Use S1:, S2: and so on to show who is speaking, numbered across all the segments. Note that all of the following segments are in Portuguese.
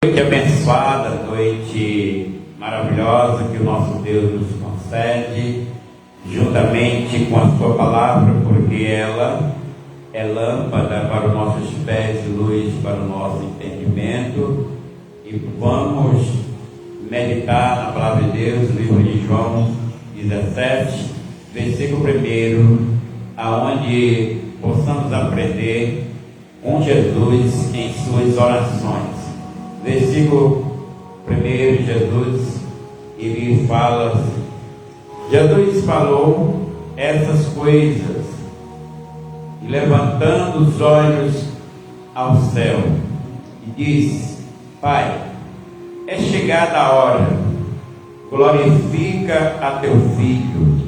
S1: Noite abençoada, noite maravilhosa que o nosso Deus nos concede, juntamente com a sua palavra, porque ela é lâmpada para os nossos pés e luz para o nosso entendimento. E vamos meditar na palavra de Deus, no livro de João 17, versículo 1, aonde possamos aprender com Jesus em suas orações. Versículo 1, ele fala assim: Jesus falou essas coisas, e levantando os olhos ao céu, e disse: Pai, é chegada a hora, glorifica a teu Filho,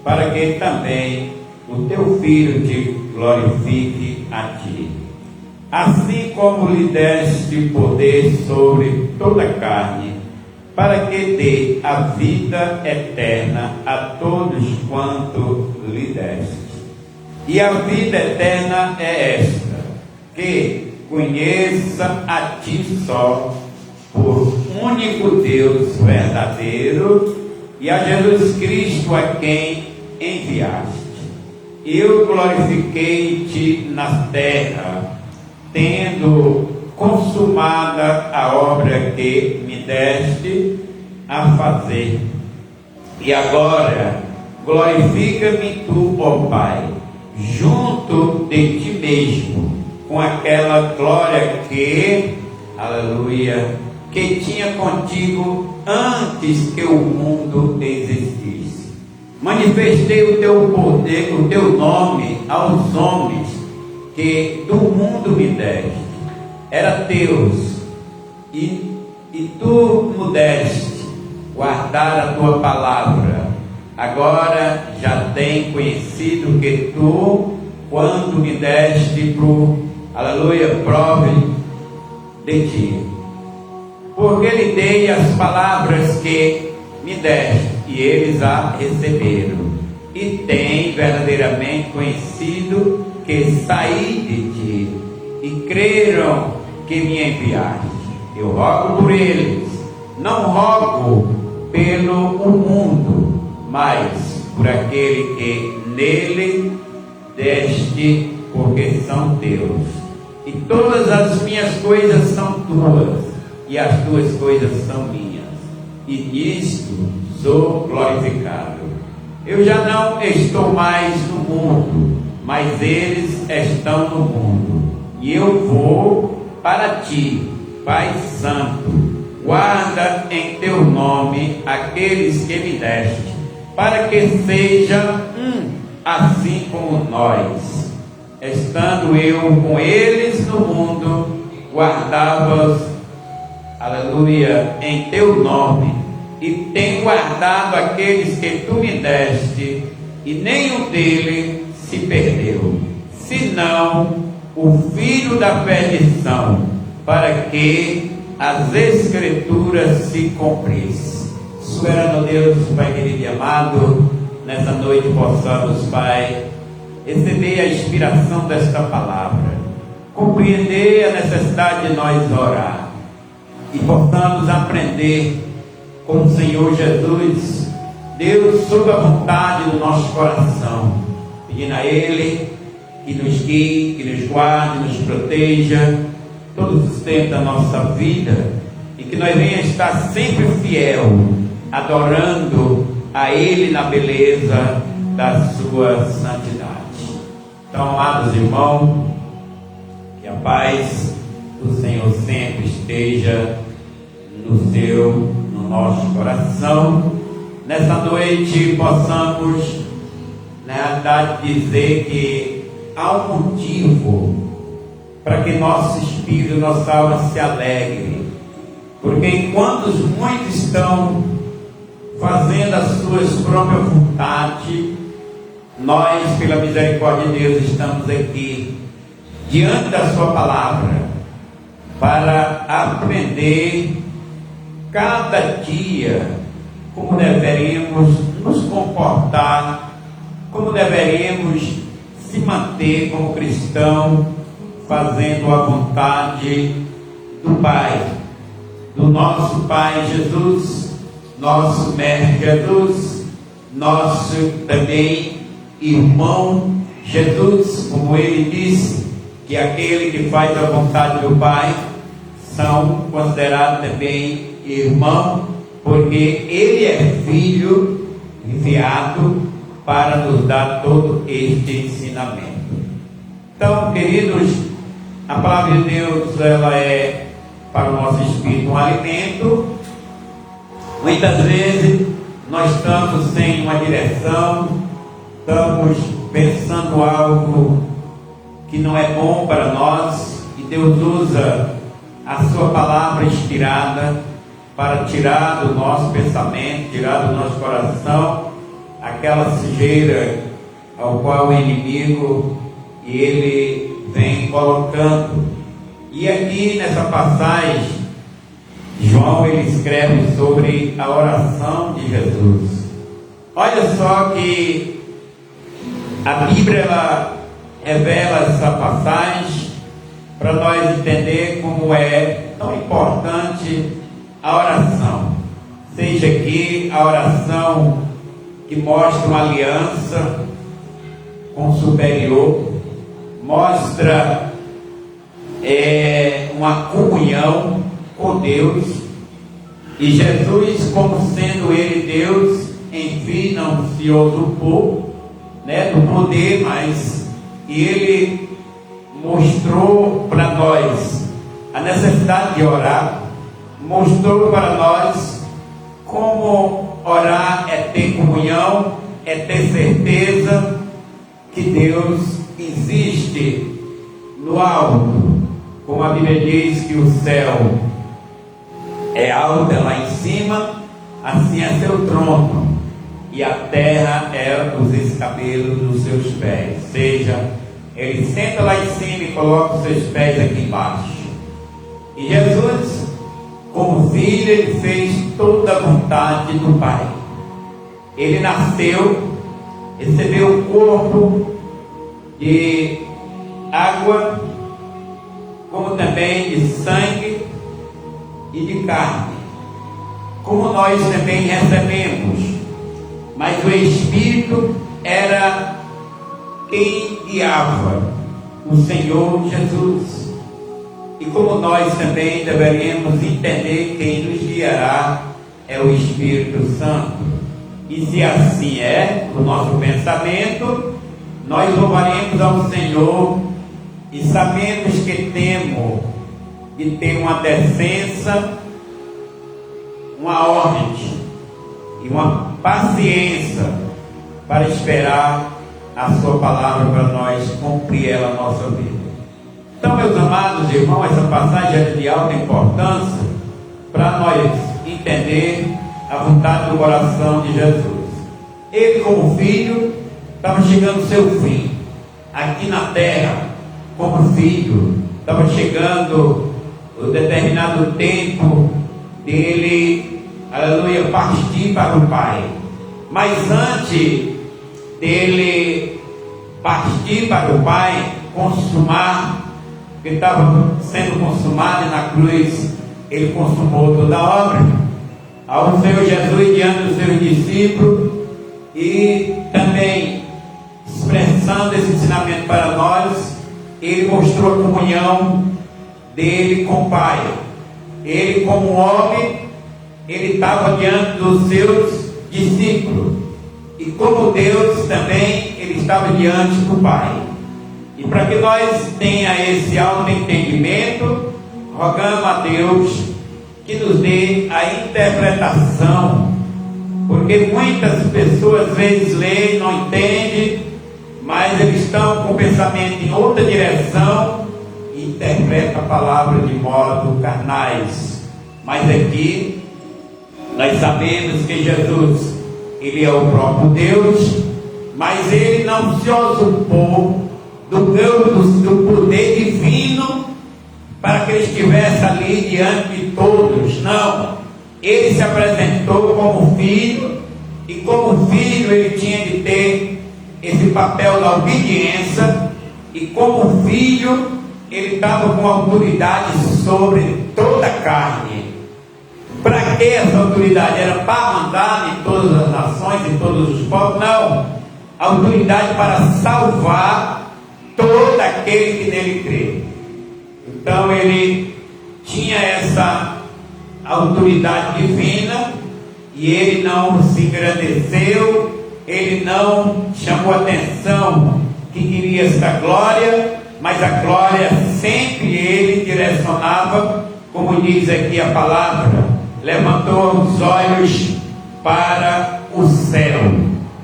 S1: para que também o teu Filho te glorifique a ti. Assim como lhe deste poder sobre toda a carne, para que dê a vida eterna a todos quanto lhe deste. E a vida eterna é esta, que conheça a ti só, por único Deus verdadeiro, e a Jesus Cristo a quem enviaste. Eu glorifiquei-te na terra, tendo consumada a obra que me deste a fazer. E agora glorifica-me tu, ó Pai, junto de ti mesmo, com aquela glória que, aleluia, que tinha contigo antes que o mundo existisse. Manifestei o teu poder, o teu nome aos homens que do mundo me deste. Era teus, e tu me deste guardar a tua palavra. Agora já tem conhecido que tu, quando me deste aleluia, prove de ti. Porque lhe dei as palavras que me deste, e eles a receberam, e têm verdadeiramente conhecido que saí de ti, e creram que me enviaste. Eu rogo por eles, não rogo pelo mundo, mas por aquele que nele deste, porque são teus. E todas as minhas coisas são tuas, e as tuas coisas são minhas, e nisto sou glorificado. Eu já não estou mais no mundo, mas eles estão no mundo, e eu vou para ti. Pai Santo, guarda em teu nome aqueles que me deste, para que sejam assim como nós. Estando eu com eles no mundo, guardava-os, aleluia, em teu nome, e tenho guardado aqueles que tu me deste, e nenhum deles se perdeu, senão o filho da perdição, para que as escrituras se cumprissem. Soberano Deus, Pai querido e amado, nessa noite possamos, Pai, receber a inspiração desta palavra, compreender a necessidade de nós orar, e possamos aprender com o Senhor Jesus, Deus, sob a vontade do nosso coração, pedindo a Ele que nos guie, que nos guarde, nos proteja todos os tempos da nossa vida, e que nós venhamos estar sempre fiel, adorando a Ele na beleza da sua santidade. Então, amados irmãos, que a paz do Senhor sempre esteja no nosso coração. Nessa noite possamos, na realidade, dizer que há um motivo para que nosso espírito, nossa alma se alegre, porque enquanto muitos estão fazendo as suas próprias vontades, nós, pela misericórdia de Deus, estamos aqui diante da sua palavra para aprender cada dia como deveríamos nos comportar, como deveríamos se manter como cristão, fazendo a vontade do Pai. do nosso Pai Jesus, nosso Mestre Jesus, nosso também irmão Jesus, como ele disse, que aquele que faz a vontade do Pai são considerados também irmão, porque ele é filho enviado para nos dar todo este ensinamento. Então, queridos, a palavra de Deus, ela é para o nosso espírito um alimento. Muitas vezes nós estamos sem uma direção, estamos pensando algo que não é bom para nós, e Deus usa a sua palavra inspirada para tirar do nosso pensamento, tirar do nosso coração aquela sujeira ao qual o inimigo ele vem colocando. E aqui nessa passagem, João ele escreve sobre a oração de Jesus. Olha só que a Bíblia ela revela essa passagem para nós entender como é tão importante a oração. Seja aqui a oração que mostra uma aliança com o superior, mostra uma comunhão com Deus, e Jesus, como sendo ele Deus, enfim, não se usurpou do poder, mas ele mostrou para nós a necessidade de orar, mostrou para nós como orar é ter comunhão, é ter certeza que Deus existe no alto, como a Bíblia diz que o céu é alto, é lá em cima, assim é seu trono, e a terra é os escabelos dos seus pés. Ou seja, ele senta lá em cima e coloca os seus pés aqui embaixo. E Jesus, como filho, ele fez toda a vontade do Pai. Ele nasceu, recebeu um corpo de água, como também de sangue e de carne, como nós também recebemos. Mas o Espírito era quem guiava o Senhor Jesus. E como nós também deveríamos entender, quem nos guiará é o Espírito Santo. E se assim é o nosso pensamento, nós louvaremos ao Senhor e sabemos que temos de ter uma decência, uma ordem e uma paciência para esperar a sua palavra para nós cumprir ela na nossa vida. Então, meus amados irmãos, essa passagem é de alta importância para nós entender a vontade do coração de Jesus. Ele, como filho, estava chegando ao seu fim aqui na terra. Como filho, estava chegando o determinado tempo dele, aleluia, partir para o Pai. Mas antes dele partir para o Pai, consumar, que estava sendo consumado na cruz, ele consumou toda a obra ao Senhor Jesus diante dos seus discípulos, e também expressando esse ensinamento para nós. Ele mostrou a comunhão dele com o Pai. Ele, como homem, ele estava diante dos seus discípulos, e como Deus também, ele estava diante do Pai. E para que nós tenha esse autoentendimento, rogamos a Deus que nos dê a interpretação, porque muitas pessoas às vezes leem, não entendem, mas eles estão com o pensamento em outra direção e interpretam a palavra de modo carnais. Mas aqui nós sabemos que Jesus, ele é o próprio Deus, mas ele não se usurpou do poder divino para que ele estivesse ali diante de todos. Não, ele se apresentou como filho, e como filho ele tinha de ter esse papel da obediência, e como filho ele estava com autoridade sobre toda a carne. para que essa autoridade? Era para mandar em todas as nações, em todos os povos? Não. A autoridade para salvar todo aquele que nele crê. Então ele tinha essa autoridade divina e ele não se engrandeceu, ele não chamou atenção que queria essa glória, mas a glória sempre ele direcionava, como diz aqui a palavra, levantou os olhos para o céu.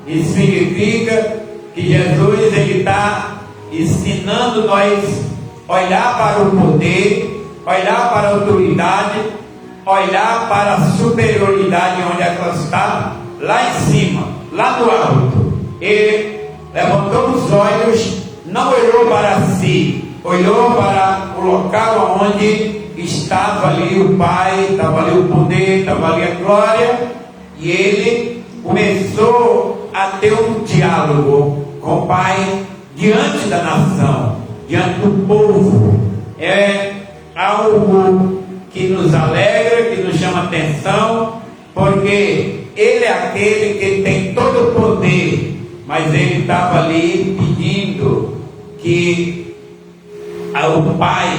S1: Isso significa que Jesus ele está ensinando nós olhar para o poder, olhar para a autoridade, olhar para a superioridade onde ela está, lá em cima, lá no alto. Ele levantou os olhos, não olhou para si, olhou para o local onde estava ali o Pai, estava ali o poder, estava ali a glória, e ele começou a ter um diálogo com o Pai diante da nação, diante do povo. É algo que nos alegra, que nos chama atenção, porque ele é aquele que tem todo o poder, mas ele estava ali pedindo que o Pai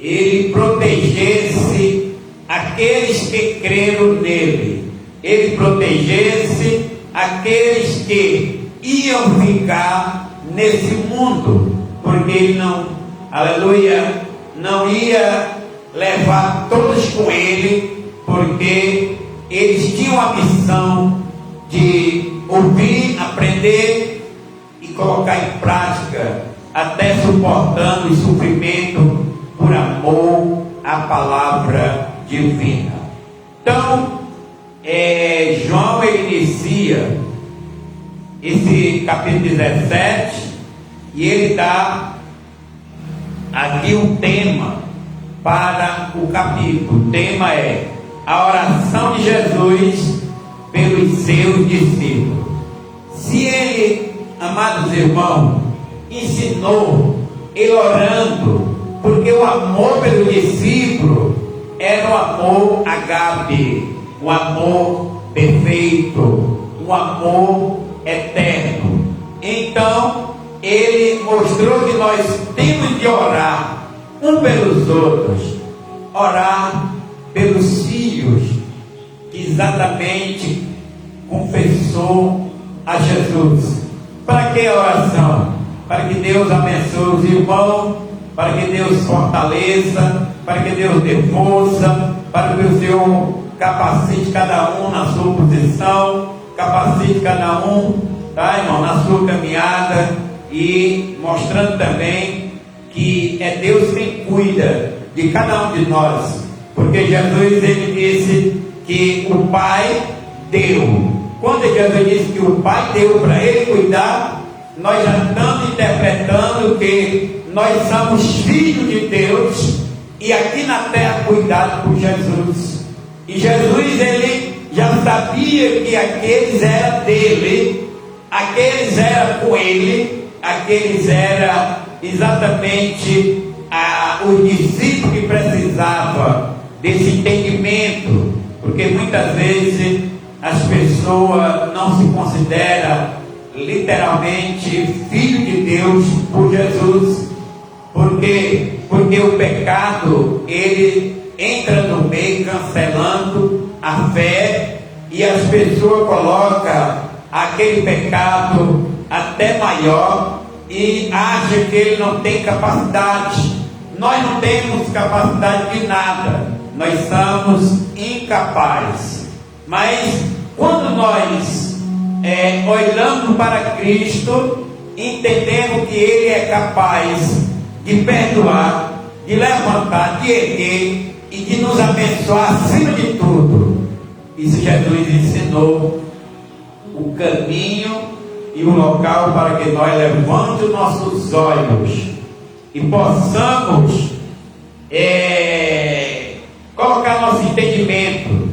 S1: ele protegesse aqueles que creram nele, ele protegesse aqueles que iam ficar nesse mundo, porque ele não, aleluia, não ia levar todos com ele, porque eles tinham a missão de ouvir, aprender e colocar em prática, até suportando o sofrimento por amor à palavra divina. Então, João ele inicia esse capítulo 17 e ele dá aqui um tema para o capítulo. O tema é a oração de Jesus pelos seus discípulos. Se ele, amados irmãos, ensinou ele orando, porque o amor pelo discípulo era o amor agape, o amor perfeito, o amor eterno. Então ele mostrou que nós temos de orar um pelos outros, orar pelos filhos que exatamente confessou a Jesus. Para que a oração? Para que Deus abençoe os irmãos, para que Deus fortaleça, para que Deus dê força, para que o Senhor capacite cada um na sua posição, capacite cada um, tá, irmão, na sua caminhada, e mostrando também que é Deus quem cuida de cada um de nós, porque Jesus ele disse que o Pai deu. Quando Jesus disse que o Pai deu para ele cuidar, nós já estamos interpretando que nós somos filhos de Deus e aqui na terra cuidados por Jesus. E Jesus ele já sabia que aqueles eram dele, aqueles eram com ele, aqueles eram exatamente os discípulos que precisavam desse entendimento, porque muitas vezes as pessoas não se consideram literalmente filho de Deus por Jesus, porque o pecado ele entra no meio cancelando a fé, e as pessoas colocam aquele pecado até maior e acham que ele não tem capacidade. Nós não temos capacidade de nada, nós somos incapazes. Mas quando nós olhando para Cristo, entendemos que Ele é capaz de perdoar, de levantar, de erguer e de nos abençoar acima de tudo. Isso Jesus ensinou o caminho e o local para que nós levantemos os nossos olhos e possamos colocar nosso entendimento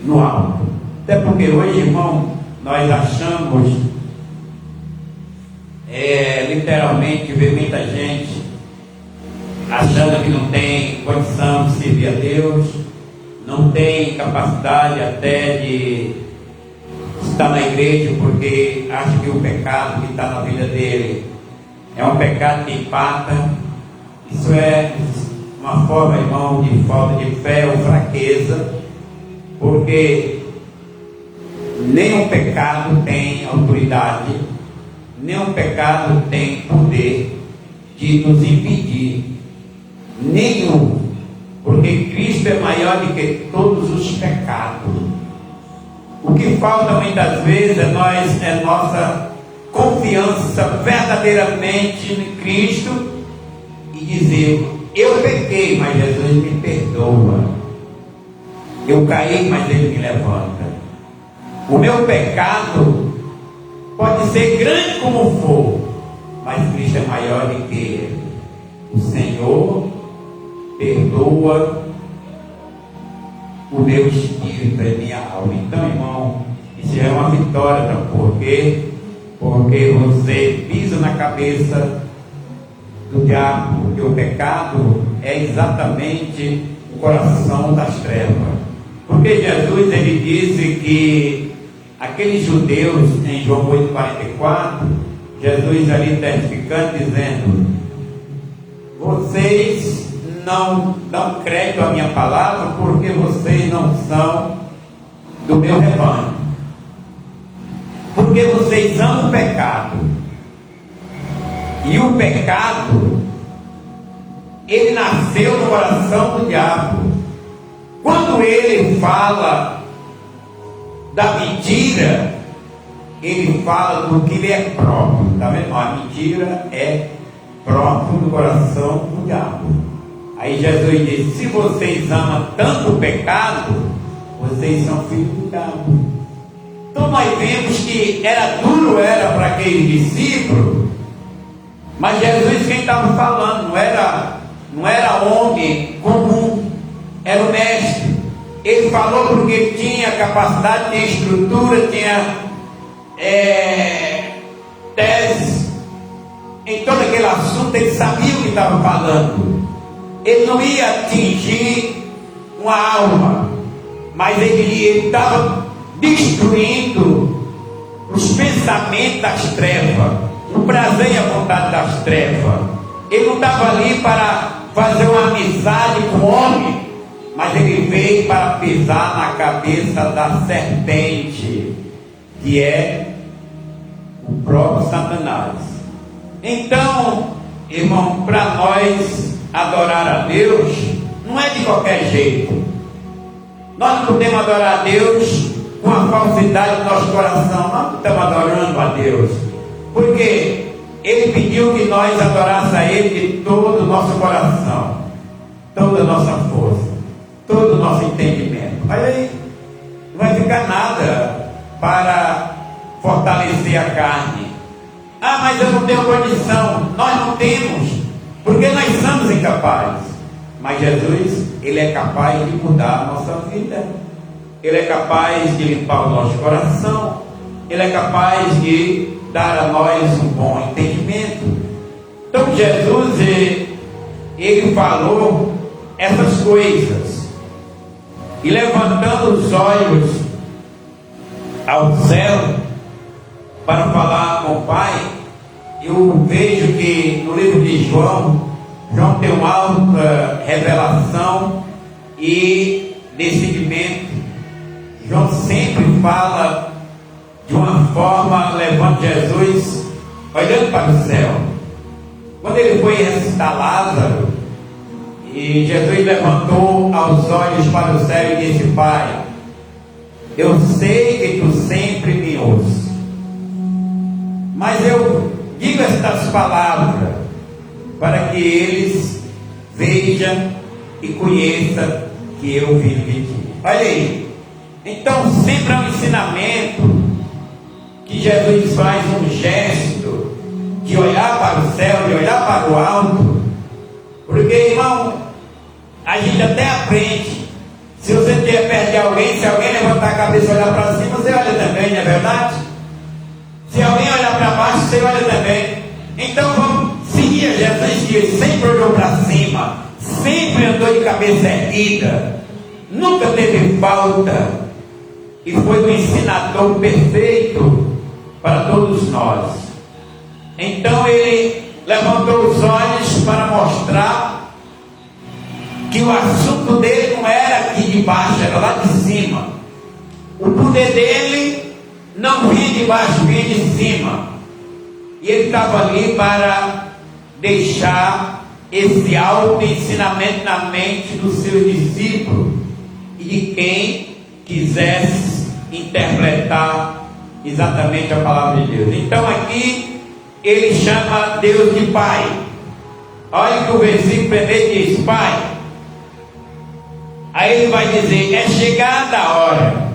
S1: no alto. Até porque hoje, irmão, nós achamos literalmente ver muita gente achando que não tem condição de servir a Deus, não tem capacidade até de estar na igreja porque acha que o pecado que está na vida dele é um pecado que empata. Isso é uma forma, irmão, de falta de fé ou fraqueza, porque nenhum pecado tem autoridade, nenhum pecado tem poder de nos impedir, nenhum, porque Cristo é maior do que todos os pecados. O que falta muitas vezes é nossa confiança verdadeiramente em Cristo e dizer: eu pequei, mas Jesus me perdoa. Eu caí, mas Ele me levanta. O meu pecado pode ser grande como for, mas Cristo é maior do que ele. O Senhor perdoa o meu espírito e minha alma. Então, irmão, isso é uma vitória, tá? Porque você pisa na cabeça do diabo, porque o pecado é exatamente o coração das trevas. Porque Jesus, ele disse que aqueles judeus, em João 8,44, Jesus ali testificando, dizendo: vocês não dão crédito à minha palavra porque vocês não são do meu rebanho, porque vocês amam o pecado, e o pecado ele nasceu no coração do diabo. Quando ele fala da mentira, ele fala do que lhe é próprio, tá vendo? A mentira é próprio do coração do diabo. Aí Jesus disse: se vocês amam tanto o pecado, vocês são filhos do diabo. Então nós vemos que era duro, era para aquele discípulo, mas Jesus quem estava falando, não era homem comum, era o mestre. Ele falou porque tinha capacidade, tinha estrutura, tinha tese em todo aquele assunto. Ele sabia o que estava falando. Ele não ia atingir uma alma, mas ele estava destruindo os pensamentos das trevas, o prazer e a vontade das trevas. Ele não estava ali para fazer uma amizade com o homem, mas ele veio para pisar na cabeça da serpente, que é o próprio Satanás. Então, irmão, para nós adorar a Deus não é de qualquer jeito. Nós não podemos adorar a Deus com a falsidade do nosso coração. Nós não estamos adorando a Deus, porque Ele pediu que nós adorássemos a Ele de todo o nosso coração, toda a nossa força, todo o nosso entendimento. Mas aí não vai ficar nada para fortalecer a carne. Ah, mas eu não tenho condição. Nós não temos, porque nós somos incapazes. Mas Jesus, Ele é capaz de mudar a nossa vida. Ele é capaz de limpar o nosso coração. Ele é capaz de dar a nós um bom entendimento. Então Jesus, Ele falou essas coisas. E levantando os olhos ao céu para falar com o Pai, eu vejo que no livro de João tem uma alta revelação e decidimento. João sempre fala de uma forma, levando Jesus olhando para o céu. Quando ele foi ressuscitar Lázaro, e Jesus levantou aos olhos para o céu e disse: Pai, eu sei que tu sempre me ouves, mas eu digo estas palavras para que eles vejam e conheçam que eu vim de ti. Olha aí. Então sempre é um ensinamento que Jesus faz, um gesto de olhar para o céu, de olhar para o alto. Porque, irmão, a gente até aprende. Se você estiver perto de alguém, se alguém levantar a cabeça e olhar para cima, você olha também, não é verdade? Se alguém olhar para baixo, você olha também. Então vamos seguir Jesus, que sempre olhou para cima, sempre andou de cabeça erguida, nunca teve falta e foi um ensinador perfeito para todos nós. Então ele levantou os olhos para mostrar que o assunto dele não era aqui de baixo, era lá de cima. O poder dele não vinha de baixo, vinha de cima. E ele estava ali para deixar esse alto ensinamento na mente dos seus discípulos e de quem quisesse interpretar exatamente a palavra de Deus. Então aqui ele chama Deus de Pai. Olha que o versículo primeiro diz Pai. Aí ele vai dizer, é chegada a hora.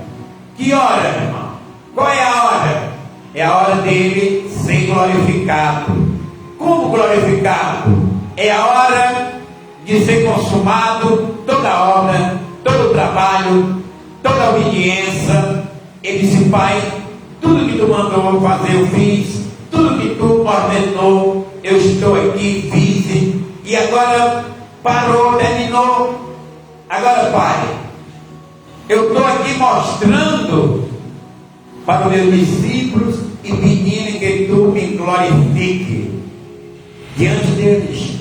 S1: Que hora, irmão? Qual é a hora? É a hora dele ser glorificado. Como glorificado? É a hora de ser consumado toda a obra, todo o trabalho, toda a obediência. Ele disse, Pai, tudo que tu mandou fazer eu fiz, tudo que tu ordenou, eu estou aqui, fiz, e agora parou, terminou. Agora, Pai, eu estou aqui mostrando para os meus discípulos e pedindo que tu me glorifique diante deles,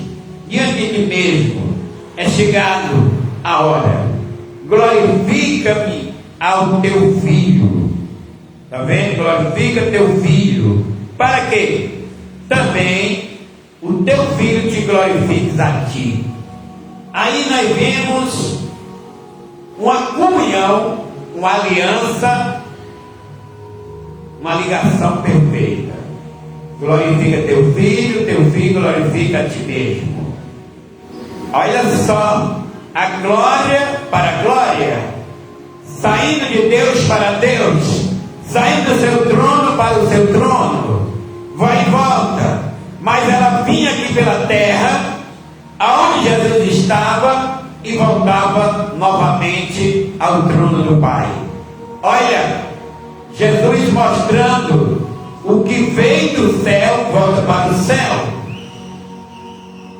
S1: diante de ti mesmo. É chegado a hora. Glorifica-me ao teu filho. Está vendo? Glorifica teu filho. Para quê? Também o teu filho te glorifique a ti. Aí nós vemos uma comunhão, uma aliança, uma ligação perfeita. Glorifica teu filho glorifica a ti mesmo. Olha só, a glória para a glória, saindo de Deus para Deus, saindo do seu trono para o seu trono, vai e volta, mas ela vinha aqui pela terra, aonde Jesus estava, e voltava novamente ao trono do Pai. Olha, Jesus mostrando o que veio do céu, volta para o céu.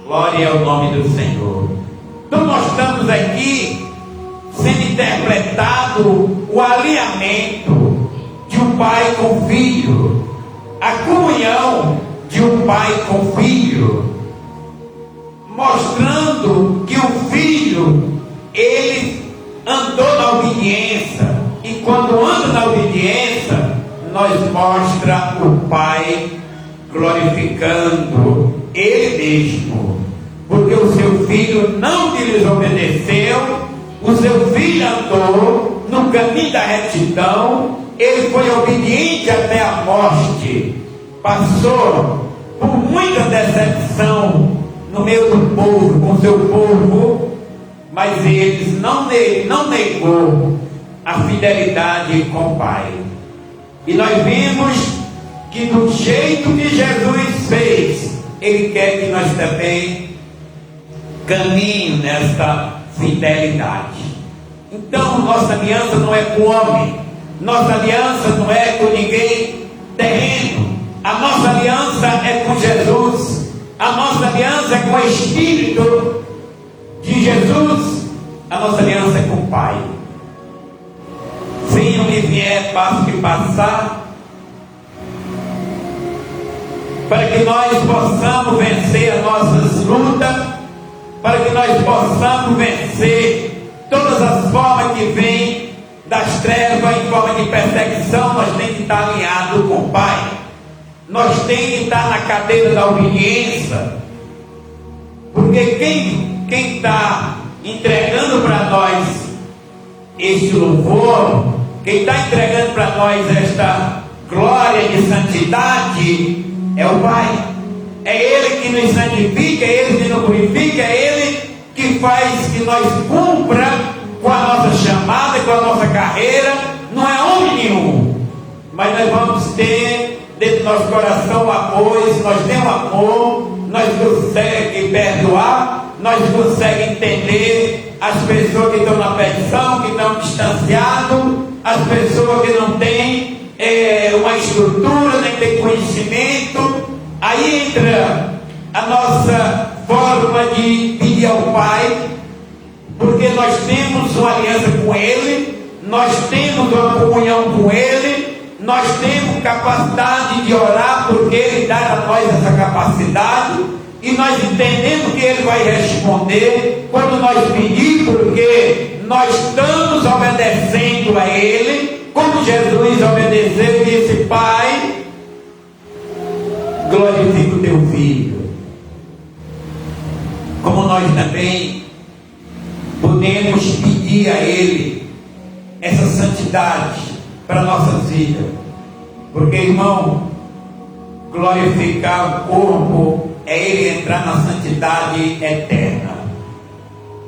S1: Glória ao nome do Senhor. Então nós estamos aqui sendo interpretado o alinhamento de um pai com o filho, a comunhão de um pai com o filho, mostrando que o filho, ele andou na obediência, e quando anda na obediência, nós mostra o pai glorificando ele mesmo, porque o seu filho não lhe desobedeceu, o seu filho andou no caminho da retidão, ele foi obediente até a morte, passou por muita decepção no meio do povo, com seu povo, mas eles não negou a fidelidade com o Pai. E nós vimos que do jeito que Jesus fez, Ele quer que nós também caminhemos nessa fidelidade. Então nossa aliança não é com o homem, nossa aliança não é com ninguém terreno, a nossa aliança é com Jesus. A nossa aliança é com o Espírito de Jesus. A nossa aliança é com o Pai. Venha o que vier, passo que passar, para que nós possamos vencer as nossas lutas, para que nós possamos vencer todas as formas que vêm das trevas em forma de perseguição. Nós temos que estar alinhados com o Pai. Nós temos que estar na cadeira da obediência, porque quem está entregando para nós este louvor, quem está entregando para nós esta glória de santidade, é o Pai. É Ele que nos santifica, é Ele que nos purifica, é Ele que faz que nós cumpra com a nossa chamada, com a nossa carreira. Não é homem nenhum, mas nós vamos ter dentro do nosso coração o amor. E se nós temos amor, nós conseguimos perdoar, nós conseguimos entender as pessoas que estão na perdição, que estão distanciadas, as pessoas que não têm uma estrutura, nem têm conhecimento. Aí entra a nossa forma de pedir ao Pai, porque nós temos temos uma aliança com Ele, nós temos uma comunhão com Ele, nós temos capacidade de orar, porque Ele dá a nós essa capacidade, e nós entendemos que Ele vai responder quando nós pedimos, porque nós estamos obedecendo a Ele, como Jesus obedeceu e disse: Pai, glorifica o teu Filho. Como nós também podemos pedir a Ele essa santidade para a nossa vida, porque, irmão, glorificar o corpo é Ele entrar na santidade eterna,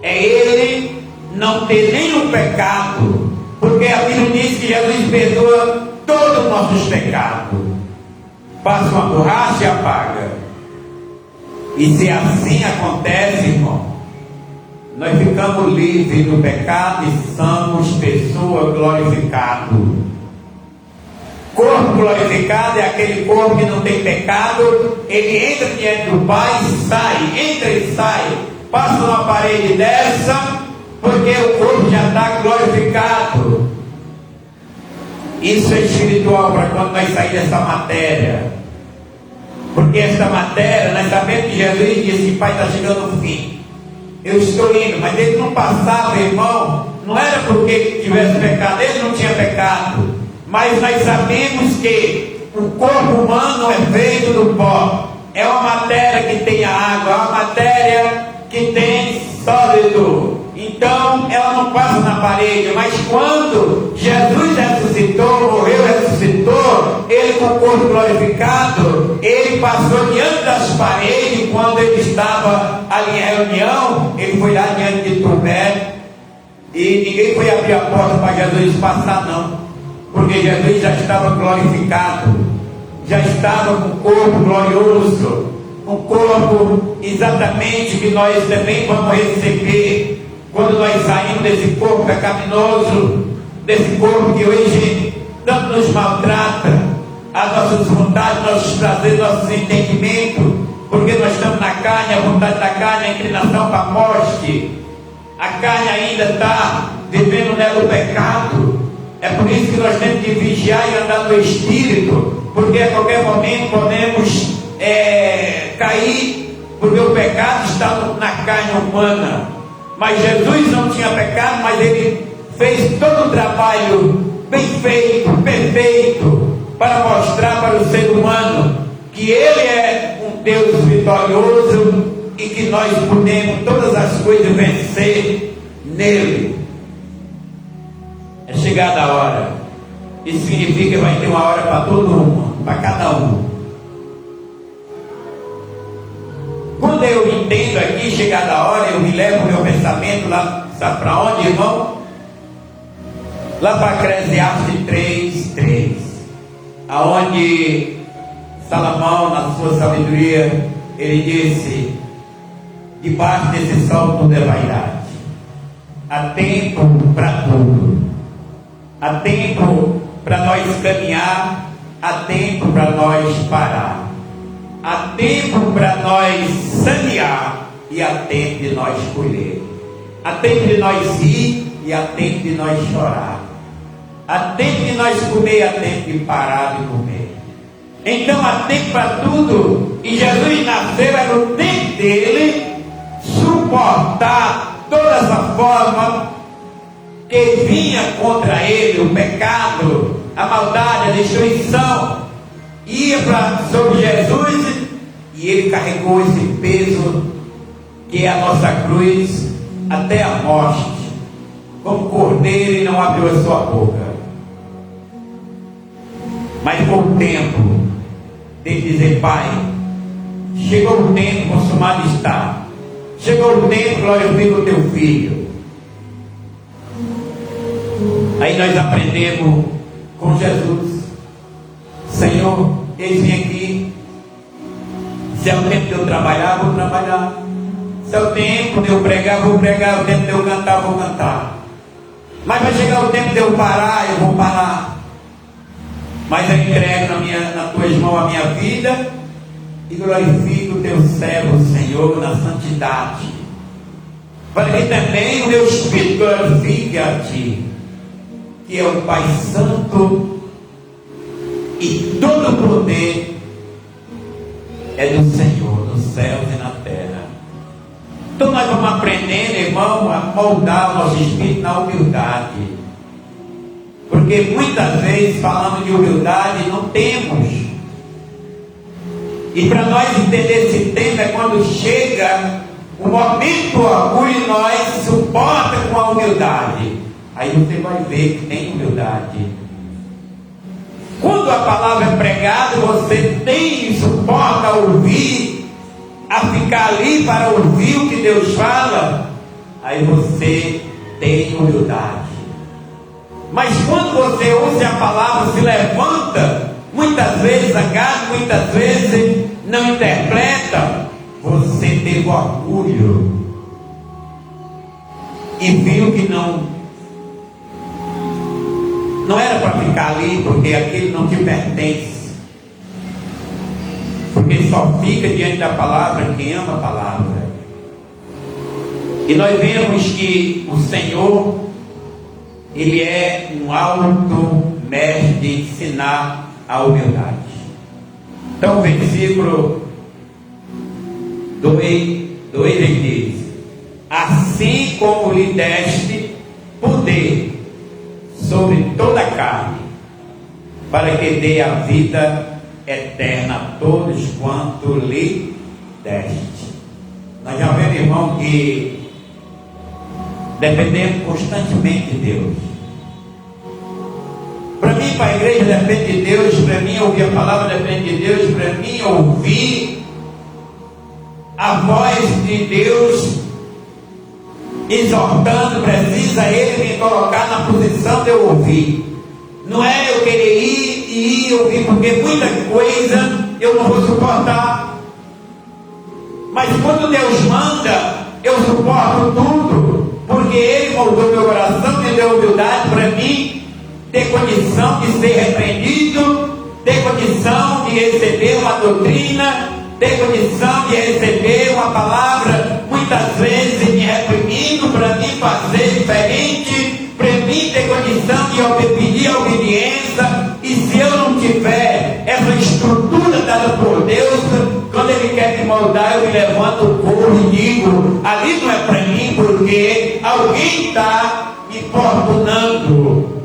S1: é Ele não ter nenhum pecado, porque a Bíblia diz que Jesus perdoa todos os nossos pecados, passa uma borracha e apaga. E se assim acontece, irmão, nós ficamos livres do pecado e somos pessoa glorificada. Corpo glorificado é aquele corpo que não tem pecado, ele entra diante do Pai e sai, entra e sai, passa numa parede dessa, porque o corpo já está glorificado. Isso é espiritual para quando nós sair dessa matéria, porque essa matéria, nós sabemos que Jesus disse: Pai, está chegando o fim, eu estou indo, mas ele não passava, irmão, não era porque tivesse pecado, ele não tinha pecado, mas nós sabemos que o corpo humano é feito do pó, é uma matéria que tem água, é uma matéria que tem sólido, então ela não passa na parede. Mas quando Jesus ressuscitou, morreu, ressuscitou, ele com o corpo glorificado, ele passou diante das paredes. Quando ele estava ali em reunião, ele foi lá diante de Tomé, e ninguém foi abrir a porta para Jesus passar, não, porque Jesus já estava glorificado, já estava com o corpo glorioso, um corpo exatamente que nós também vamos receber quando nós saímos desse corpo pecaminoso, desse corpo que hoje tanto nos maltrata, as nossas vontades, nossos prazeres, nossos entendimentos, porque nós estamos na carne, a vontade da carne, a inclinação para a morte, a carne ainda está vivendo nela o pecado. É por isso que nós temos que vigiar e andar no Espírito, porque a qualquer momento podemos cair, porque o pecado está na carne humana. Mas Jesus não tinha pecado, mas ele fez todo o trabalho bem feito, perfeito, para mostrar para o ser humano que ele é um Deus vitorioso e que nós podemos todas as coisas vencer nele. É chegada a hora. Isso significa que vai ter uma hora para todo mundo, para cada um. Quando eu entendo aqui, chegada a hora, eu me levo o meu pensamento lá, sabe para onde, irmão? Lá para Eclesiastes 3:3, aonde Salomão, na sua sabedoria, ele disse: debaixo desse sol tudo é vaidade, há tempo para tudo, há tempo para nós caminhar, há tempo para nós parar, há tempo para nós sanear e há tempo de nós colher, há tempo de nós rir e há tempo de nós chorar, há tempo de nós comer e há tempo de parar de comer. Então há tempo para tudo, e Jesus nasceu, era o tempo dele suportar toda essa forma que vinha contra ele, o pecado, a maldade, a destruição, ia sobre Jesus, e ele carregou esse peso que é a nossa cruz até a morte, como cordeiro, e não abriu a sua boca. Mas com o tempo de dizer: Pai, chegou o tempo, consumado está, chegou o tempo, glorifica o teu Filho. Aí nós aprendemos com Jesus: Senhor, eis-me aqui. Se é o tempo de eu trabalhar, vou trabalhar. Se é o tempo de eu pregar, vou pregar. Se é o tempo de eu cantar, vou cantar. Mas vai chegar o tempo de eu parar, eu vou parar. Mas eu entrego nas tuas mãos a minha vida e glorifico o teu servo, Senhor, na santidade. para que também o meu Espírito glorifique a Ti, que é o Pai Santo, e todo o poder é do Senhor, nos céus e na terra. Então nós vamos aprendendo, irmão, a moldar o nosso espírito na humildade, porque muitas vezes falando de humildade não temos, e para nós entender esse tema é quando chega o momento do orgulho e nós suporta com a humildade. Aí você vai ver que tem humildade. Quando a palavra é pregada, você tem suporta a ouvir, a ficar ali para ouvir o que Deus fala, aí você tem humildade. Mas quando você ouve a palavra, se levanta, muitas vezes agarra, muitas vezes não interpreta, você teve orgulho e viu que não era para ficar ali, porque aquilo não te pertence, porque só fica diante da palavra quem ama a palavra. E nós vemos que o Senhor, Ele é um alto mestre de ensinar a humildade. Então o versículo 2 ele diz: assim como lhe deste poder sobre toda a carne, para que dê a vida eterna a todos quanto lhe deste. Nós já vemos, irmão, que dependemos constantemente de Deus. Para mim, para a igreja depende de Deus, para mim ouvir a palavra depende de Deus, para mim ouvir a voz de Deus exortando, precisa Ele me colocar na posição de eu ouvir. Não é eu querer ir e ir ouvir, porque muita coisa eu não vou suportar. Mas quando Deus manda, eu suporto tudo, porque Ele moldou meu coração, me deu humildade para mim ter condição de ser repreendido, ter condição de receber uma doutrina, ter condição de receber uma palavra, muitas vezes me reprimindo para mim fazer diferente, para mim ter condição de pedir a obediência. E se eu não tiver essa estrutura dada por Deus, quando Ele quer me moldar, eu me levanto o corpo e digo: ali não é para mim, porque alguém está me importunando.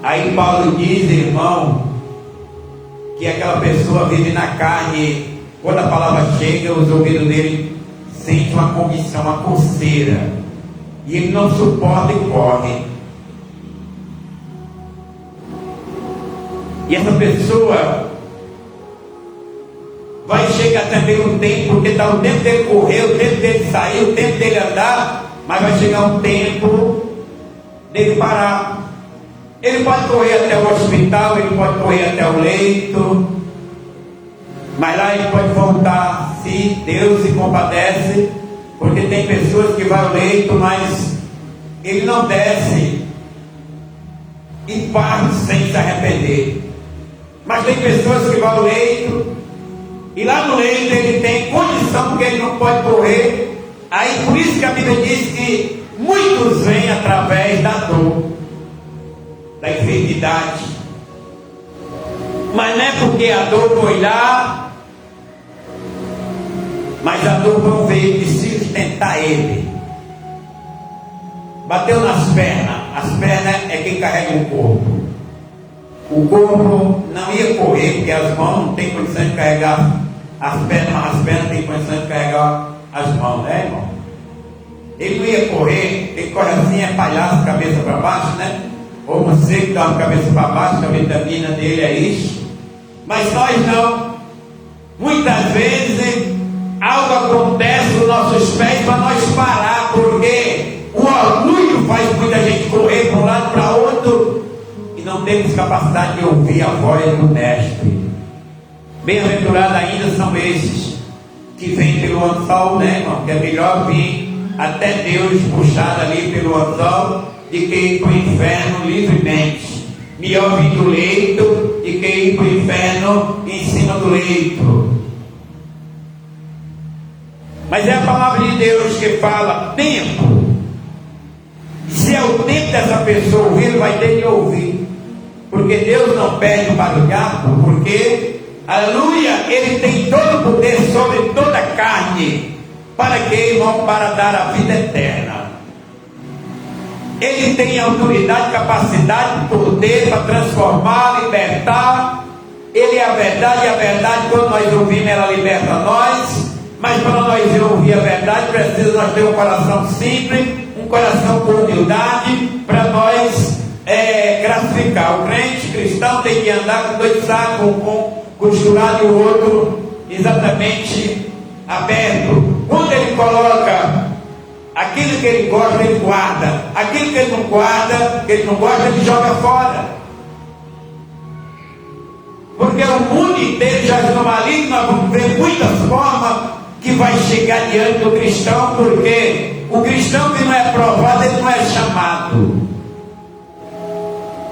S1: Aí Paulo diz, irmão, que aquela pessoa vive na carne. Quando a palavra chega, os ouvidos dele sentem uma convicção, uma coceira, e ele não suporta e corre. E essa pessoa vai chegar também um tempo, porque está o tempo dele correr, o tempo dele sair, o tempo dele andar, mas vai chegar um tempo dele parar. Ele pode correr até o hospital, ele pode correr até o leito, mas lá ele pode voltar, se Deus se compadece, porque tem pessoas que vão ao leito, mas ele não desce e parte sem se arrepender. Mas tem pessoas que vão ao leito, e lá no leito ele tem condição, porque ele não pode correr. Aí por isso que a Bíblia diz que muitos vêm através da dor, da enfermidade. Mas não é porque a dor foi lá, mas a dor foi um veio de sustentar ele. Bateu nas pernas. As pernas é quem carrega o corpo. O corpo não ia correr, porque as mãos não têm condição de carregar as pernas têm condição de carregar as mãos, né, irmão? Ele não ia correr, ele corre assim, é palhaço, cabeça para baixo, né? Ou você que dá a cabeça para baixo, que a vitamina dele é isso. Mas nós não. Muitas vezes algo acontece nos nossos pés para nós parar, porque o orgulho faz muita gente correr para um lado para outro e não temos capacidade de ouvir a voz do Mestre. Bem-aventurados ainda são esses que vêm pelo anzol, né, irmão? Que é melhor vir até Deus puxado ali pelo anzol de que ir para o inferno livremente. Melhor vir do leito de que ir para o inferno em cima do leito. Mas é a palavra de Deus que fala tempo. Se é o tempo dessa pessoa ouvir, ele vai ter que ouvir. Porque Deus não pede para o diabo, porque, aleluia, ele tem todo o poder sobre toda a carne, para que, irmão, para dar a vida eterna. Ele tem autoridade, capacidade, poder para transformar, libertar. Ele é a verdade, e a verdade, quando nós ouvimos, ela liberta nós. Mas para nós ouvir a verdade, precisa nós ter um coração simples, um coração com humildade, para nós classificar. O crente cristão tem que andar com dois sacos, um costurado e o outro exatamente aberto. Quando ele coloca aquilo que ele gosta, ele guarda. Aquilo que ele não guarda, que ele não gosta, ele joga fora. Porque o mundo inteiro já no maligno, nós vamos ver muitas formas que vai chegar diante do cristão, porque o cristão que não é provado, ele não é chamado.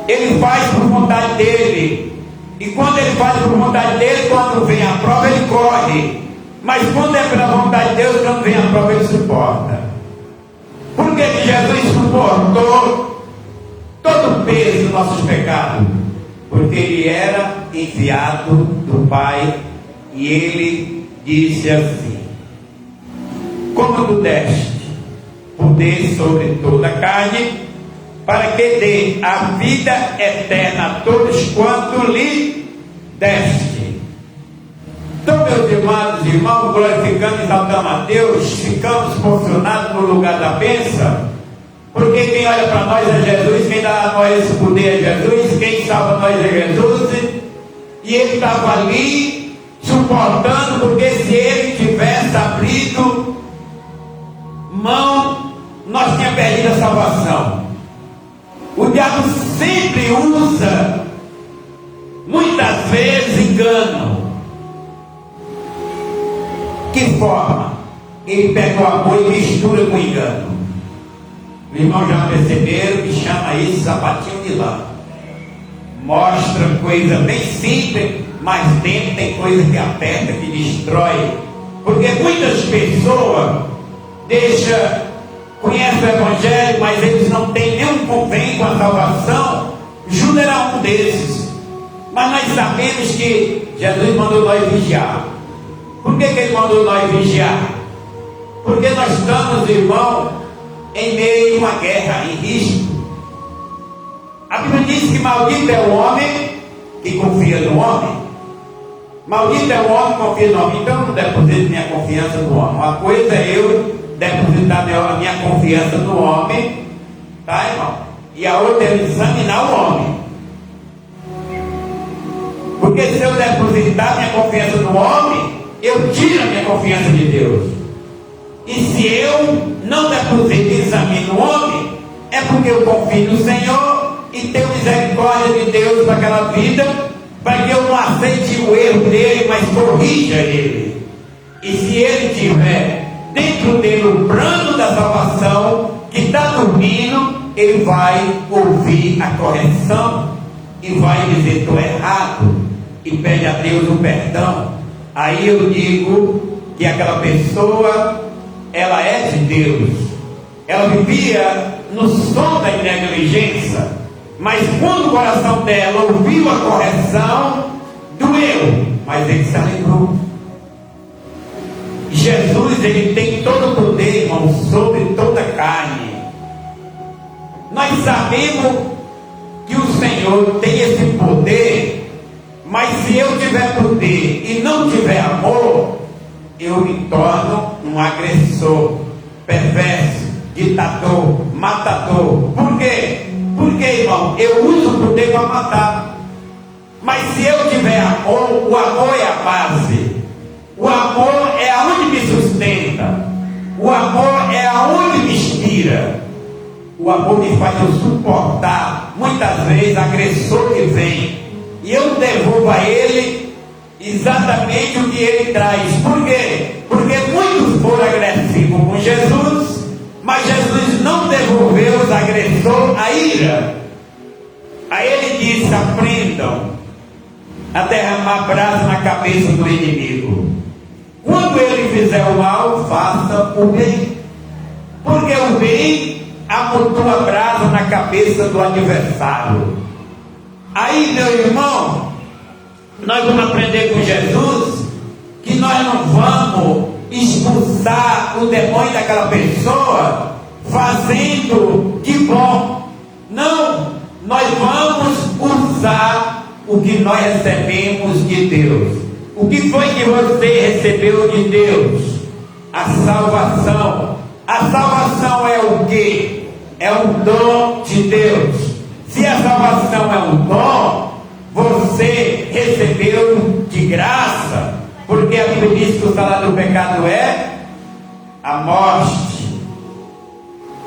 S1: Ele faz por vontade dele. E quando ele faz por vontade dele, quando vem a prova, ele corre. Mas quando é pela vontade de Deus, quando vem a prova, ele suporta. Por que Jesus suportou todo o peso dos nossos pecados? Porque ele era enviado do Pai, e ele disse assim: como tu deste poder sobre toda a carne, para que dê a vida eterna a todos quanto lhe deste. Então, meus amados irmãos, glorificando e exaltando a Deus, ficamos posicionados no lugar da bênção, porque quem olha para nós é Jesus, quem dá a nós esse poder é Jesus, quem salva nós é Jesus, e ele estava ali suportando, porque se ele tivesse abrido mão, nós tínhamos perdido a salvação. O diabo sempre usa, muitas vezes, engano. Que forma? Ele pega o amor e mistura com engano. Os irmãos já perceberam que chama isso sapatinho de lã. Mostra coisa bem simples, mas dentro tem coisa que aperta, que destrói. Porque muitas pessoas conhecem o Evangelho, mas eles não têm nenhum convênio com a salvação. Judas era um desses. Mas nós sabemos que Jesus mandou nós vigiar. Por que ele mandou nós vigiar? Porque nós estamos, irmão, em meio a uma guerra, em risco. A Bíblia diz que maldito é o homem que confia no homem. Maldito é o homem que confia no homem. Então eu não deposito minha confiança no homem. Uma coisa é eu depositar a minha confiança no homem, tá, irmão? E a outra é examinar o homem. Porque se eu depositar minha confiança no homem, eu tiro a minha confiança de Deus. E se eu não deposito e examino o homem, é porque eu confio no Senhor e tenho misericórdia de Deus para aquela vida, para que eu não aceite o erro dele, mas corrija ele. E se ele tiver dentro dele o plano da salvação, que está dormindo, ele vai ouvir a correção e vai dizer: estou errado, e pede a Deus o perdão. Aí eu digo que aquela pessoa, ela é de Deus. Ela vivia no som da negligência, mas quando o coração dela ouviu a correção, doeu, mas ele se alegrou. Jesus, ele tem todo o poder, irmão, sobre toda a carne. Nós sabemos que o Senhor tem esse poder, mas se eu tiver poder e não tiver amor, eu me torno um agressor, perverso, ditador, matador. Por quê? Porque, irmão, eu uso o poder para matar. Mas se eu tiver amor, o amor é a base. O amor é aonde me sustenta. O amor é aonde me inspira. O amor me faz eu suportar, muitas vezes, agressor que vem. E eu devolvo a ele exatamente o que ele traz. Por quê? Porque muitos foram agressivos com Jesus, mas Jesus não devolveu os agressores a ira. Aí ele disse: aprendam a derramar brasa na cabeça do inimigo. Quando ele fizer o mal, faça o bem, porque o bem amontoa a brasa na cabeça do adversário. Aí, meu irmão, nós vamos aprender com Jesus que nós não vamos expulsar o demônio daquela pessoa fazendo de bom. Não, nós vamos usar o que nós recebemos de Deus. O que foi que você recebeu de Deus? A salvação. A salvação é o quê? É um dom de Deus. Se a salvação é um dom, você recebeu de graça, porque a Bíblia diz que o salário do pecado é a morte.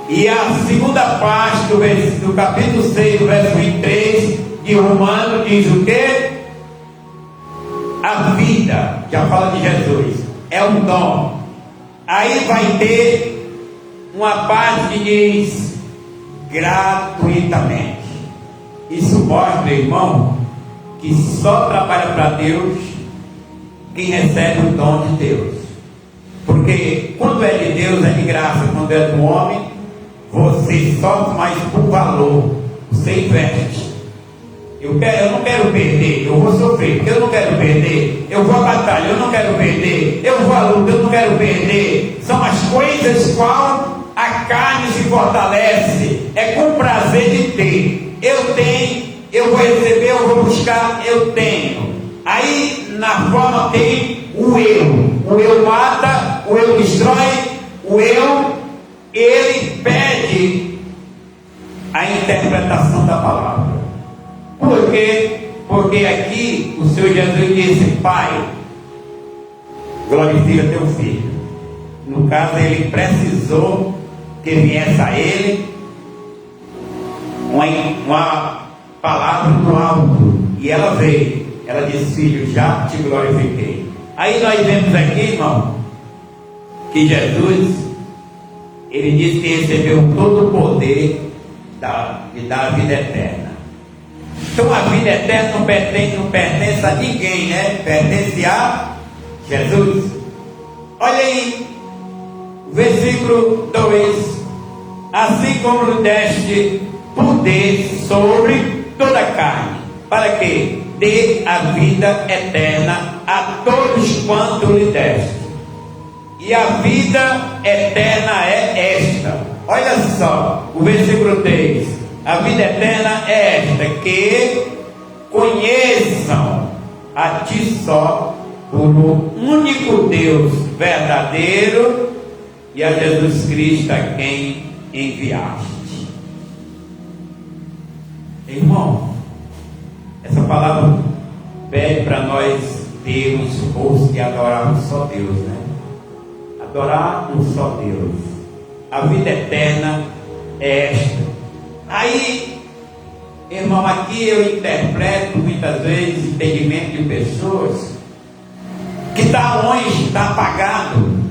S1: E a segunda parte do capítulo 6, do verso 23 de Romanos diz o quê? A vida, já fala de Jesus, é um dom. Aí vai ter uma parte que diz gratuitamente. Isso mostra, irmão, que só trabalha para Deus quem recebe o dom de Deus. Porque quando é de Deus é de graça, quando é do homem, você sofre mais por valor, você investe. Eu não quero perder, eu vou sofrer, porque eu não quero perder. Eu vou à batalha, eu não quero perder. Eu vou à luta, eu não quero perder. São as coisas qual a carne se fortalece. É com prazer de ter. Eu tenho, eu vou receber, eu vou buscar, eu tenho. Aí na forma tem o eu. O eu mata, o eu destrói, o eu, ele pede a interpretação da palavra. Por quê? Porque aqui o Senhor Jesus disse: Pai, glorifica teu filho. No caso, ele precisou que viesse a ele uma palavra do alto, e ela veio. Ela disse: Filho, já te glorifiquei. Aí nós vemos aqui, irmão, que Jesus, ele disse que recebeu todo o poder de dar a vida eterna. Então a vida eterna não pertence a ninguém, né? Pertence a Jesus. Olha aí, versículo 2: Assim como lhe deste poder sobre toda a carne, para que dê a vida eterna a todos quanto lhe deste. E a vida eterna é esta. Olha só, o versículo 3: A vida eterna é esta, que conheçam a ti só, por um único Deus verdadeiro, e a Jesus Cristo a quem enviaste. Irmão, essa palavra pede para nós termos força e adorar um só Deus, né? Adorar um só Deus. A vida eterna é esta. Aí, irmão, aqui eu interpreto muitas vezes entendimento de pessoas que está longe, está apagado,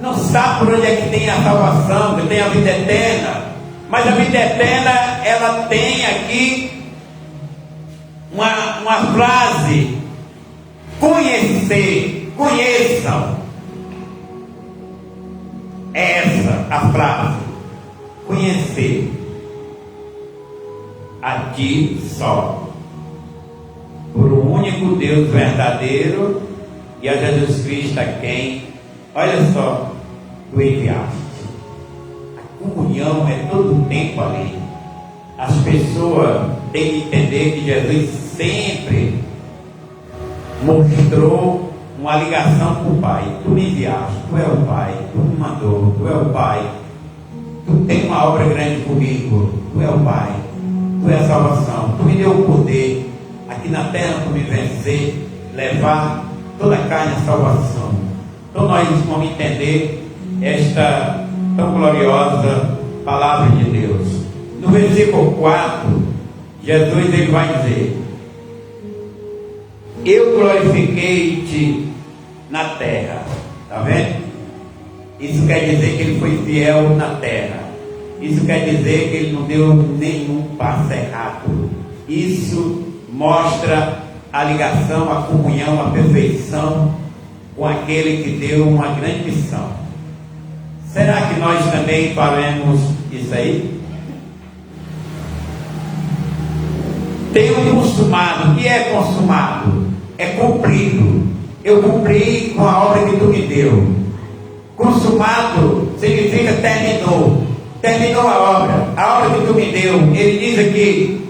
S1: não sabe por onde é que tem a salvação, que tem a vida eterna. Mas a vida eterna, ela tem aqui uma frase: conhecer, conheçam. Essa a frase: conhecer a ti só, por um único Deus verdadeiro, e a Jesus Cristo a quem, olha só, tu enviaste. A comunhão é todo o tempo ali. As pessoas têm que entender que Jesus sempre mostrou uma ligação com o Pai. Tu me enviaste, tu é o Pai, tu me mandou, tu é o Pai. Tu tem uma obra grande comigo, tu é o Pai, tu é a salvação, tu me deu o poder aqui na terra para me vencer, levar toda a carne à salvação. Então nós vamos entender esta tão gloriosa palavra de Deus. No versículo 4, Jesus ele vai dizer: eu glorifiquei-te na terra. Está vendo? Isso quer dizer que ele foi fiel na terra. Isso quer dizer que ele não deu nenhum passo errado. Isso mostra a ligação, a comunhão, a perfeição com aquele que deu uma grande missão. Será que nós também faremos isso aí? Tem um consumado. O que é consumado? É cumprido. Eu cumpri com a obra que tu me deu. Consumado significa terminou. Terminou a obra que tu me deu. Ele diz aqui,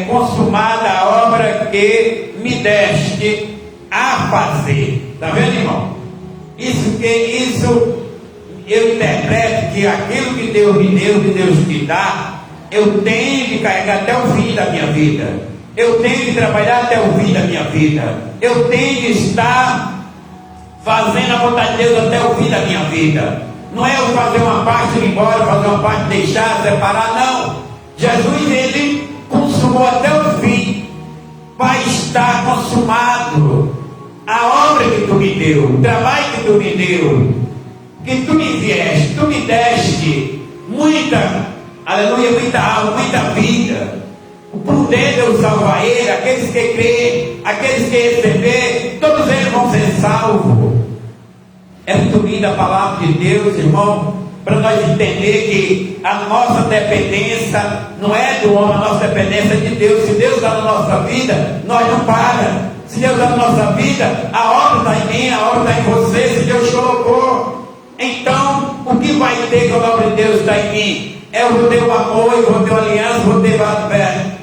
S1: consumada a obra que me deste a fazer. Está vendo, irmão? Isso eu interpreto que aquilo que Deus me deu, que Deus te dá, eu tenho de carregar até o fim da minha vida. Eu tenho de trabalhar até o fim da minha vida. Eu tenho de estar fazendo a vontade de Deus até o fim da minha vida. Não é eu fazer uma parte e ir embora, fazer uma parte e deixar, separar, não. Jesus, ele consumou até o fim. Vai estar consumado a obra que tu me deu, o trabalho que tu me deu, que tu me vieste, tu me deste muita, aleluia, muita alma, muita vida. O poder Deus salva ele, aqueles que creem, aqueles que receber, todos eles vão ser salvos. É muito linda a palavra de Deus, irmão, para nós entender que a nossa dependência não é do homem, a nossa dependência é de Deus. Se Deus dá na nossa vida, nós não paramos. Se Deus dá na nossa vida, a obra está em mim, a obra está em você, se Deus colocou. Então, o que vai ter quando a obra de Deus está em mim? Eu vou ter um amor, eu vou ter uma aliança, vou ter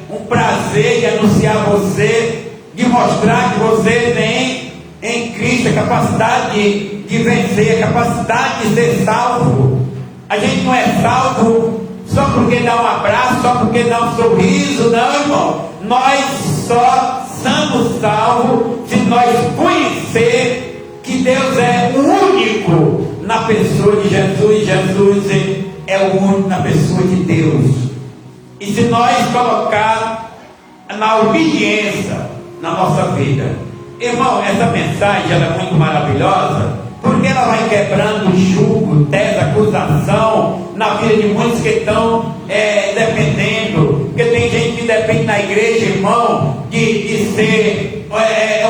S1: um prazer de anunciar a você, de mostrar que você tem em Cristo a capacidade de vencer, a capacidade de ser salvo. A gente não é salvo só porque dá um abraço, só porque dá um sorriso, não, irmão. Nós só somos salvos se nós conhecer que Deus é o único na pessoa de Jesus. Jesus é o único na pessoa de Deus. E se nós colocar na obediência na nossa vida, irmão, essa mensagem ela é muito maravilhosa, porque ela vai quebrando jugo, tese, acusação na vida de muitos que estão dependendo. Porque tem gente que depende na igreja, irmão, de ser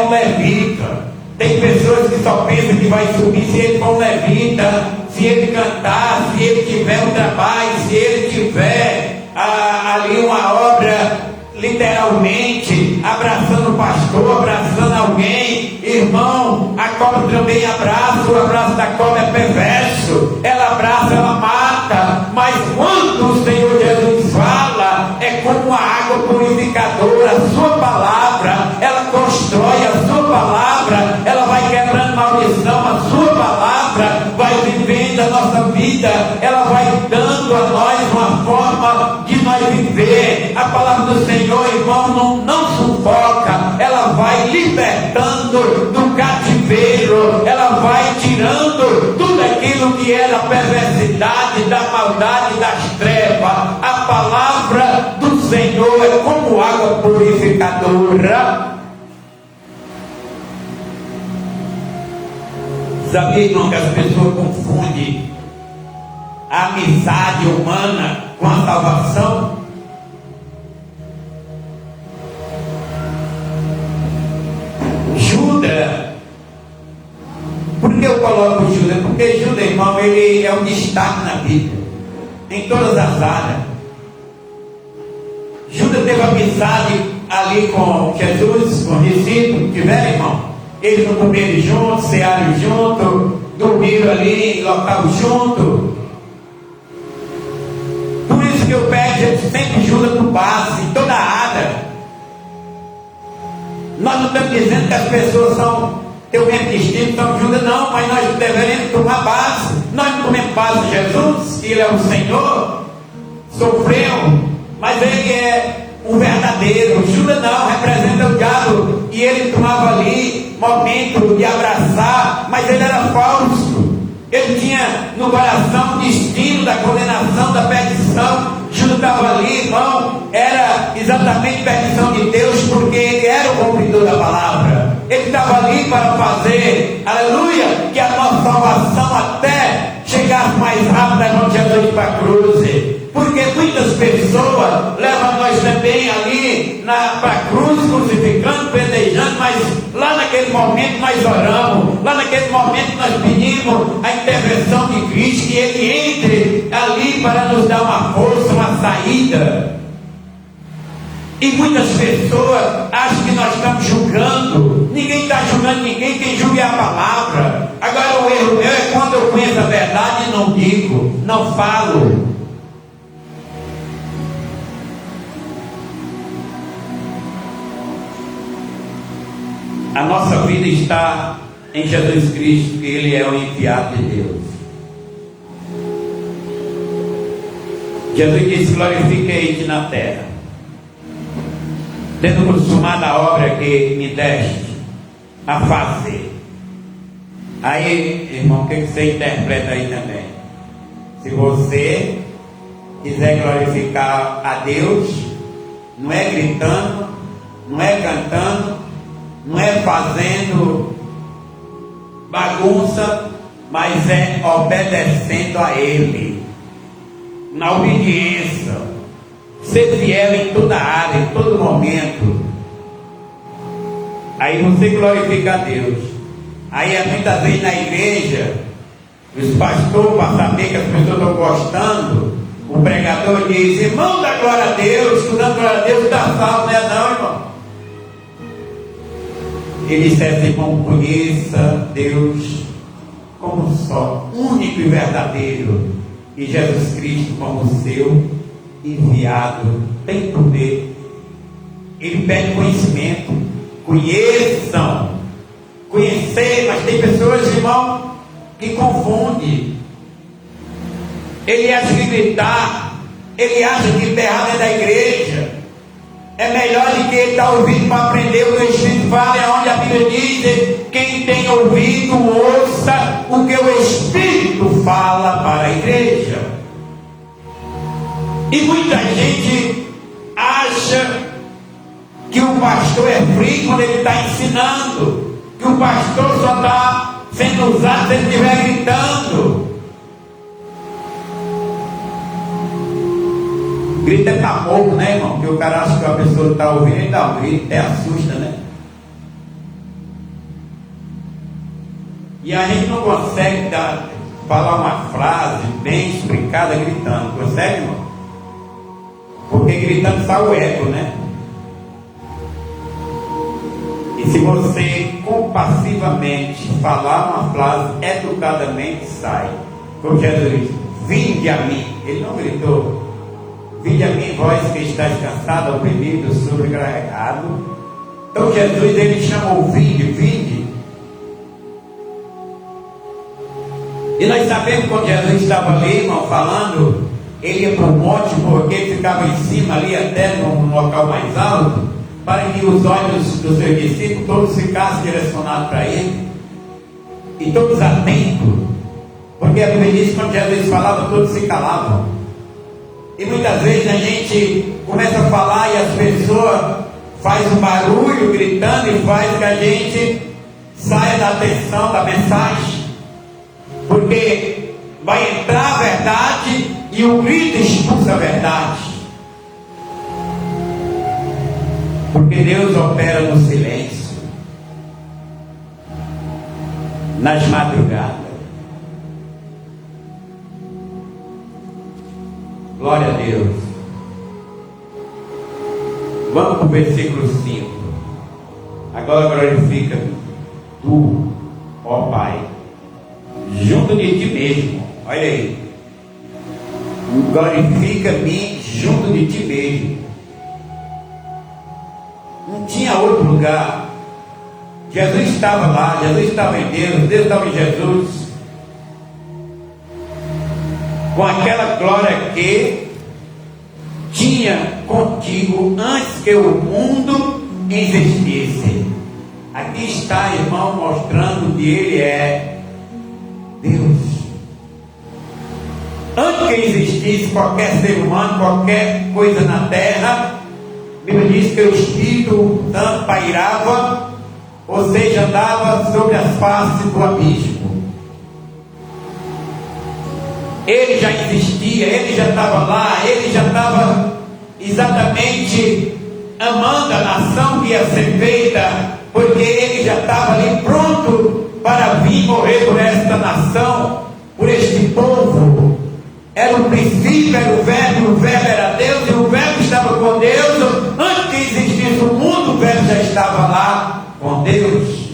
S1: um levita. Tem pessoas que só pensam que vai subir se ele for um levita, se ele cantar, se ele tiver um trabalho, se ele tiver ali uma obra, literalmente, abraçando o pastor, abraçando alguém. Irmão, a cobra também abraça, o abraço da cobra é perverso. Ela abraça, ela mata. Mas quando o Senhor Jesus fala, é como a água purificadora. A sua palavra, ela constrói, a sua palavra, ela vai quebrando maldição, a sua palavra vai vivendo a nossa vida, ela vai dando a nós uma forma de nós viver. A palavra do Senhor, irmão, não sufoca, ela vai libertando do cativeiro, ela vai tirando tudo aquilo que é da perversidade, da maldade, das trevas. A palavra do Senhor é como água purificadora. Sabia, irmão, que as pessoas confundem a amizade humana com a salvação? Judas, por que eu coloco Judas? Porque Judas, irmão, ele é um destaque na Bíblia, em todas as áreas. Judas teve amizade ali com Jesus, com os discípulos, tiveram, irmão? Eles não comeram juntos, cearam juntos, dormiram ali em local junto. Por isso que eu peço sempre Judas no base, em toda a área. Nós não estamos dizendo que as pessoas têm o mesmo destino, são Judas, não, mas nós deveremos tomar base. Nós não tomamos base de Jesus, que Ele é o Senhor, sofreu, mas Ele é o verdadeiro. Judas não, representa o diabo, e ele tomava ali momento de abraçar, mas ele era falso. Ele tinha no coração o destino da condenação, da perdição. Judas estava ali, irmão, era exatamente perdição de Deus, porque ele era o cumpridor da palavra. Ele estava ali para fazer, aleluia, que a nossa salvação até chegasse mais rápido, levando Jesus para a cruz. Porque muitas pessoas levam nós também ali para a cruz, crucificando, pedejando, mas lá naquele momento nós oramos, lá naquele momento nós pedimos a intervenção de Cristo, que Ele entre ali para nos dar uma força, uma saída. E muitas pessoas acham que nós estamos julgando. Ninguém está julgando ninguém, quem julga é a palavra. Agora o erro meu é quando eu conheço a verdade e não digo, não falo. A nossa vida está em Jesus Cristo, que Ele é o enviado de Deus. Jesus disse: glorifiquei-te na terra, tendo consumado a obra que me deste a fazer. Aí, irmão, o que você interpreta aí também? Se você quiser glorificar a Deus, não é gritando, não é cantando, não é fazendo bagunça, mas é obedecendo a Ele, na obediência. Ser fiel em toda área, em todo momento. Aí você glorifica a Deus. Aí muitas vezes na igreja, os pastores, para saber que as pessoas estão gostando, o pregador diz: irmão, dá glória a Deus, tu dá glória a Deus, dá salvo, não é não, irmão? Ele disse assim: irmão, conheça Deus como só, único e verdadeiro, e Jesus Cristo como seu enviado, tem poder. Ele pede conhecimento. Conheçam, conhecer, mas tem pessoas, irmão, que confundem. Ele acha que gritar, ele acha que berrar dentro da igreja é melhor do que ele estar ouvindo para aprender o que o Espírito fala. É onde a Bíblia diz: quem tem ouvido, ouça o que o Espírito fala para a igreja. E muita gente acha que o pastor é frio quando ele está ensinando, que o pastor só está sendo usado se ele estiver gritando. Grita é tamoco, né, irmão? Porque o cara acha que a pessoa está ouvindo, ele dá um grito, até assusta, né? E a gente não consegue falar uma frase bem explicada gritando. Consegue, irmão? Porque gritando sai o eco, né? E se você compassivamente falar uma frase educadamente, sai. Como Jesus disse: vinde a mim. Ele não gritou: vinde a mim, vós que estáis cansado, oprimido, sobrecarregado. Então Jesus, ele chamou: vinde, vinde. E nós sabemos que quando Jesus estava ali, irmão, falando, ele ia para o monte, porque ele ficava em cima ali, até num local mais alto, para que os olhos dos seus discípulos todos ficassem direcionados para ele, e todos atentos, porque a Bíblia diz que quando Jesus falava, todos se calavam. E muitas vezes a gente começa a falar e as pessoas fazem um barulho gritando e faz que a gente saia da atenção da mensagem, porque vai entrar a verdade e o grito expulsa a verdade. Porque Deus opera no silêncio, nas madrugadas. Glória a Deus. Vamos para o versículo 5. Agora glorifica tu, ó Pai, junto de ti mesmo. Olha aí. Glorifica-me junto de ti mesmo. Não tinha outro lugar. Jesus estava lá, Jesus estava em Deus, Deus estava em Jesus, com aquela glória que tinha contigo antes que o mundo existisse. Aqui está, irmão, mostrando que Ele é Deus. Antes que existisse qualquer ser humano, qualquer coisa na terra, a Bíblia diz que o Espírito Santo pairava, ou seja, andava sobre as faces do abismo. Ele já existia, ele já estava lá, ele já estava exatamente amando a nação que ia ser feita porque ele já estava ali pronto para vir morrer por esta nação, por este povo. Era o princípio, era o verbo era Deus, e o verbo estava com Deus. Antes que existisse o mundo, o verbo já estava lá com Deus.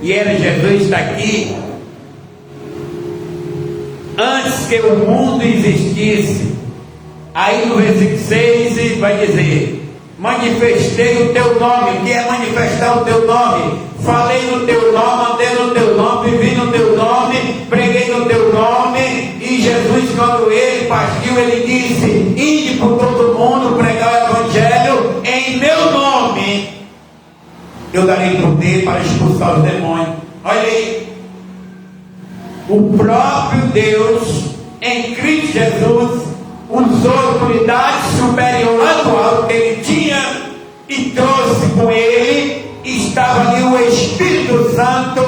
S1: E era Jesus está aqui. Antes que o mundo existisse. Aí no versículo 6 vai dizer: manifestei o teu nome. O que é manifestar o teu nome? Falei no teu nome, andei no teu nome, vi no teu nome, preguei no teu nome. E Jesus, quando ele partiu, ele disse: ide por todo mundo, pregar o evangelho em meu nome. Eu darei poder para expulsar os demônios. Olha aí, o próprio Deus em Cristo Jesus usou a autoridade superior atual que ele tinha e trouxe com ele. Estava ali o Espírito Santo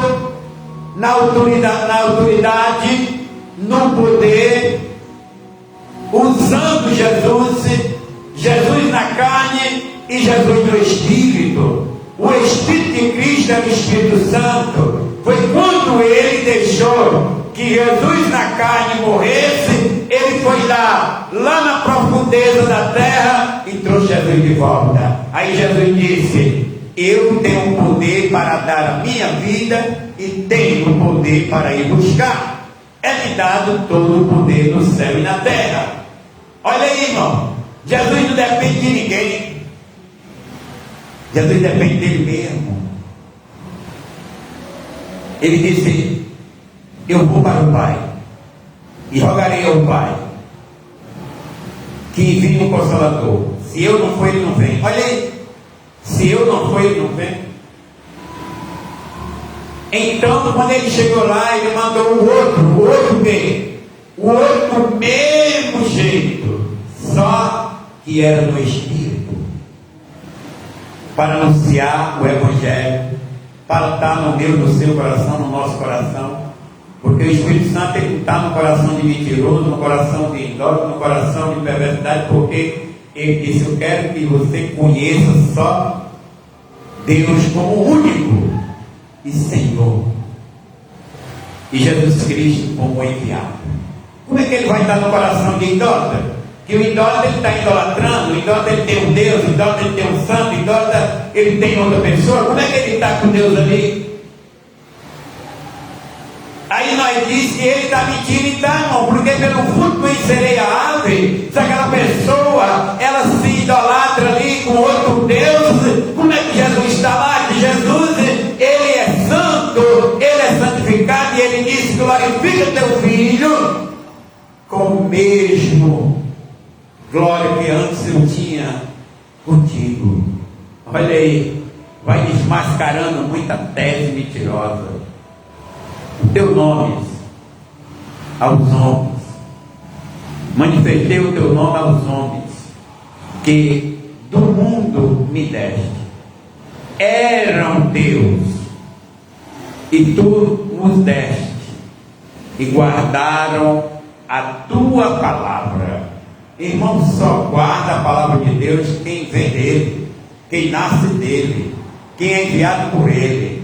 S1: na autoridade, no poder, usando Jesus na carne e Jesus no Espírito. O Espírito de Cristo é o Espírito Santo. Foi quando ele deixou que Jesus na carne morresse, ele foi lá na profundeza da terra e trouxe Jesus de volta. Aí Jesus disse: eu tenho poder para dar a minha vida e tenho poder para ir buscar. É-me dado todo o poder no céu e na terra. Olha aí, irmão, Jesus não depende de ninguém. Jesus depende dele mesmo. Ele disse: eu vou para o Pai e rogarei ao Pai que envie um Consolador. Se eu não for, ele não vem. Olha aí, se eu não for, ele não vem. Então, quando ele chegou lá, ele mandou o outro quê? O outro do mesmo jeito, só que era no Espírito, para anunciar o Evangelho, para estar no meu, no seu coração, no nosso coração. Porque o Espírito Santo ele não está no coração de mentiroso, no coração de idólatra, no coração de perversidade, porque ele disse: eu quero que você conheça só Deus como único e Senhor, e Jesus Cristo como enviado. Como é que ele vai estar no coração de idólatra? Que o idólatra ele está idolatrando, o idólatra ele tem um Deus, o idólatra ele tem um santo, o idólatra ele tem outra pessoa. Como é que ele está com Deus ali? Aí nós diz que ele está mentindo, e está, irmão, porque pelo fruto conhecerei a árvore. Se aquela pessoa ela se idolatra ali com outro Deus, como é que Jesus está lá? Que Jesus ele é santo, ele é santificado, e ele disse: glorifica teu filho com o mesmo glória que antes eu tinha contigo. Olha aí, vai desmascarando muita tese mentirosa. O teu nome aos homens, manifestei o teu nome aos homens, que do mundo me deste, eram teus, e tu nos deste, e guardaram a tua palavra. Irmão, só guarda a palavra de Deus quem vem dele, quem nasce dele, quem é enviado por ele.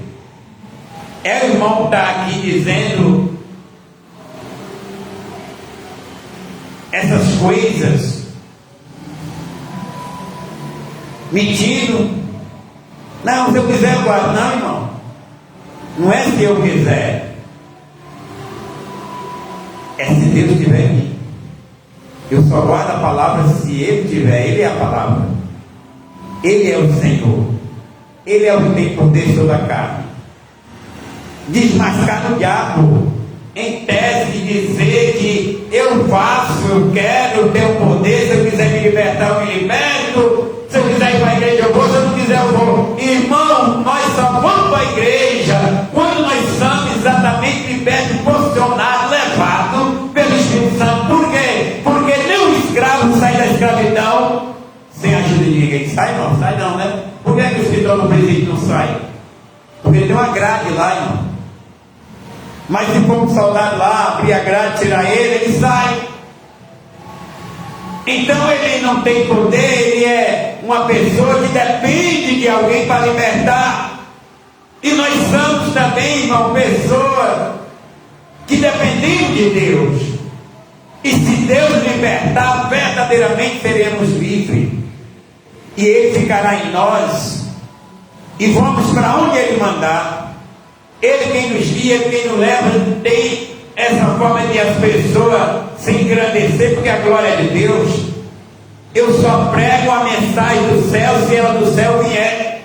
S1: O irmão está aqui dizendo essas coisas, mentindo. Não, se eu quiser eu guardo. Não, irmão, não é se eu quiser, é se Deus estiver em mim. Eu só guardo a palavra se Ele tiver. Ele é a palavra, Ele é o Senhor, Ele é o que tem poder sobre a carne. Desmascar o diabo em tese de dizer que eu faço, eu quero, eu tenho poder. Se eu quiser me libertar, eu me liberto. Se eu quiser ir para a igreja, eu vou. Se eu não quiser, eu vou. Irmão, nós só vamos para a igreja quando nós somos exatamente libertos, posicionados, levados pelo Espírito Santo. Por quê? Porque nenhum escravo sai da escravidão sem a ajuda de ninguém. Sai não, né? Por que o escritor no presídio não sai? Porque tem uma grade lá, irmão. Mas se for um soldado lá, abrir a grade, tirar ele sai. Então ele não tem poder, ele é uma pessoa que depende de alguém para libertar. E nós somos também, irmão, pessoas que dependemos de Deus. E se Deus libertar, verdadeiramente seremos livres. E Ele ficará em nós. E vamos para onde Ele mandar. Ele quem nos guia, Ele quem nos leva. Tem essa forma de as pessoas se engrandecer, porque a glória é de Deus. Eu só prego a mensagem do céu se ela do céu vier.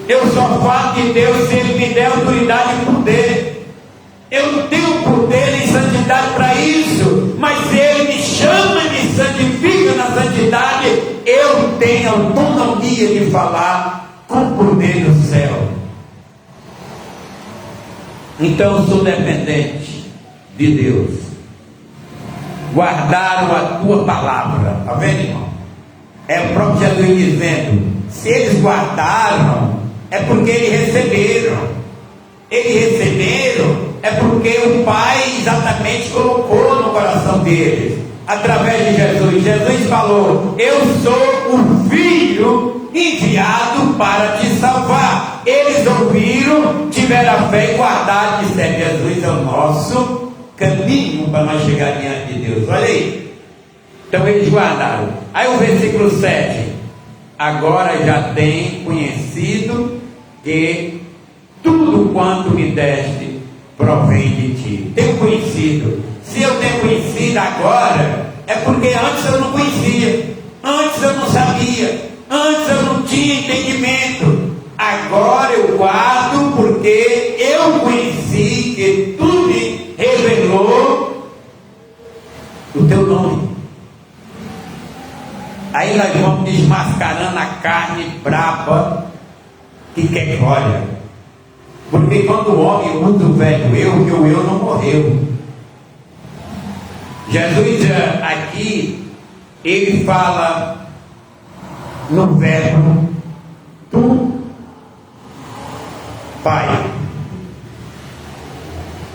S1: Eu só falo de Deus se Ele me der autoridade e poder. Eu não tenho poder nem santidade para isso, mas se Ele me chama e me santifica na santidade, eu tenho autonomia de falar com o poder do céu. Então eu sou dependente de Deus. Guardaram a tua palavra, está vendo, irmão? É o próprio Jesus dizendo: se eles guardaram, é porque eles receberam. Eles receberam é porque o Pai exatamente colocou no coração deles, através de Jesus. Jesus falou: eu sou o Filho enviado para te salvar. Eles ouviram, tiveram a fé e guardaram, disseram: Jesus é o nosso caminho para nós chegar diante de Deus. Olha aí. Então eles guardaram. Aí o versículo 7: agora já tem conhecido que tudo quanto me deste provém de ti. Tenho conhecido. Se eu tenho conhecido agora, é porque antes eu não conhecia, antes eu não sabia, antes eu não tinha entendimento. Agora eu guardo porque eu conheci que tu me revelou o teu nome. Aí nós vamos desmascarando a carne braba que quer glória. Porque quando o homem usa o velho eu, que o eu não morreu. Jesus aqui, ele fala no verbo tu, Pai.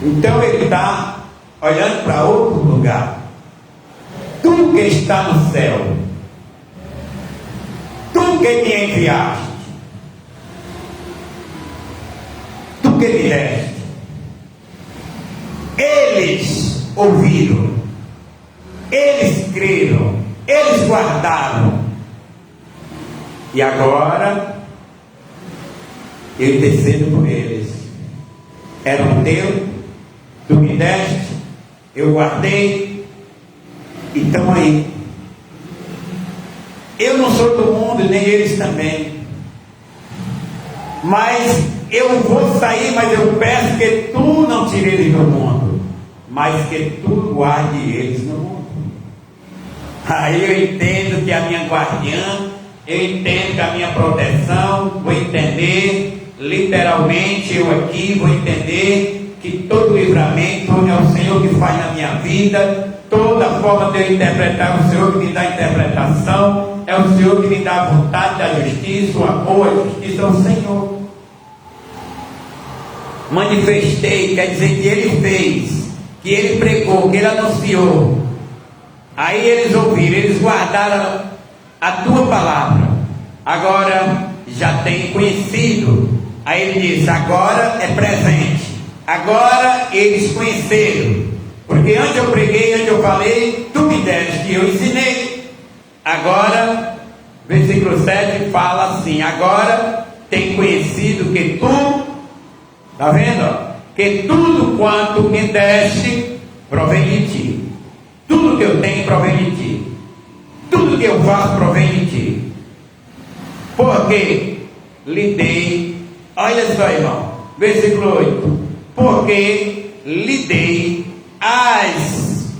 S1: Então ele está olhando para outro lugar. Tu que está no céu, tu que me enviaste, tu que me deste. Eles ouviram, eles creram, eles guardaram. E agora eu intercedo por eles. Eram teu, tu me deste, eu guardei, e estão aí. Eu não sou do mundo, nem eles também. Mas eu vou sair, mas eu peço que tu não tire eles do mundo, mas que tu guarde eles no mundo. Aí eu entendo que a minha guardiã, eu entendo que a minha proteção, vou entender, literalmente eu aqui vou entender que todo livramento é o Senhor que faz na minha vida, toda forma de eu interpretar, o Senhor que me dá a interpretação, é o Senhor que me dá a vontade da justiça, o amor, a justiça é o Senhor. Manifestei, quer dizer que Ele fez, que Ele pregou, que Ele anunciou. Aí eles ouviram, eles guardaram a tua palavra. Agora já tem conhecido. Aí ele disse: agora é presente. Agora eles conheceram. Porque antes eu preguei, antes eu falei, tu me deste, eu ensinei. Agora, versículo 7 fala assim: agora tem conhecido que tu, está vendo? Que tudo quanto me deste provém de ti. Tudo que eu tenho provém de ti. Tudo que eu faço provém de ti. Porque lhe dei, olha só, irmão, versículo 8: porque lhe dei as,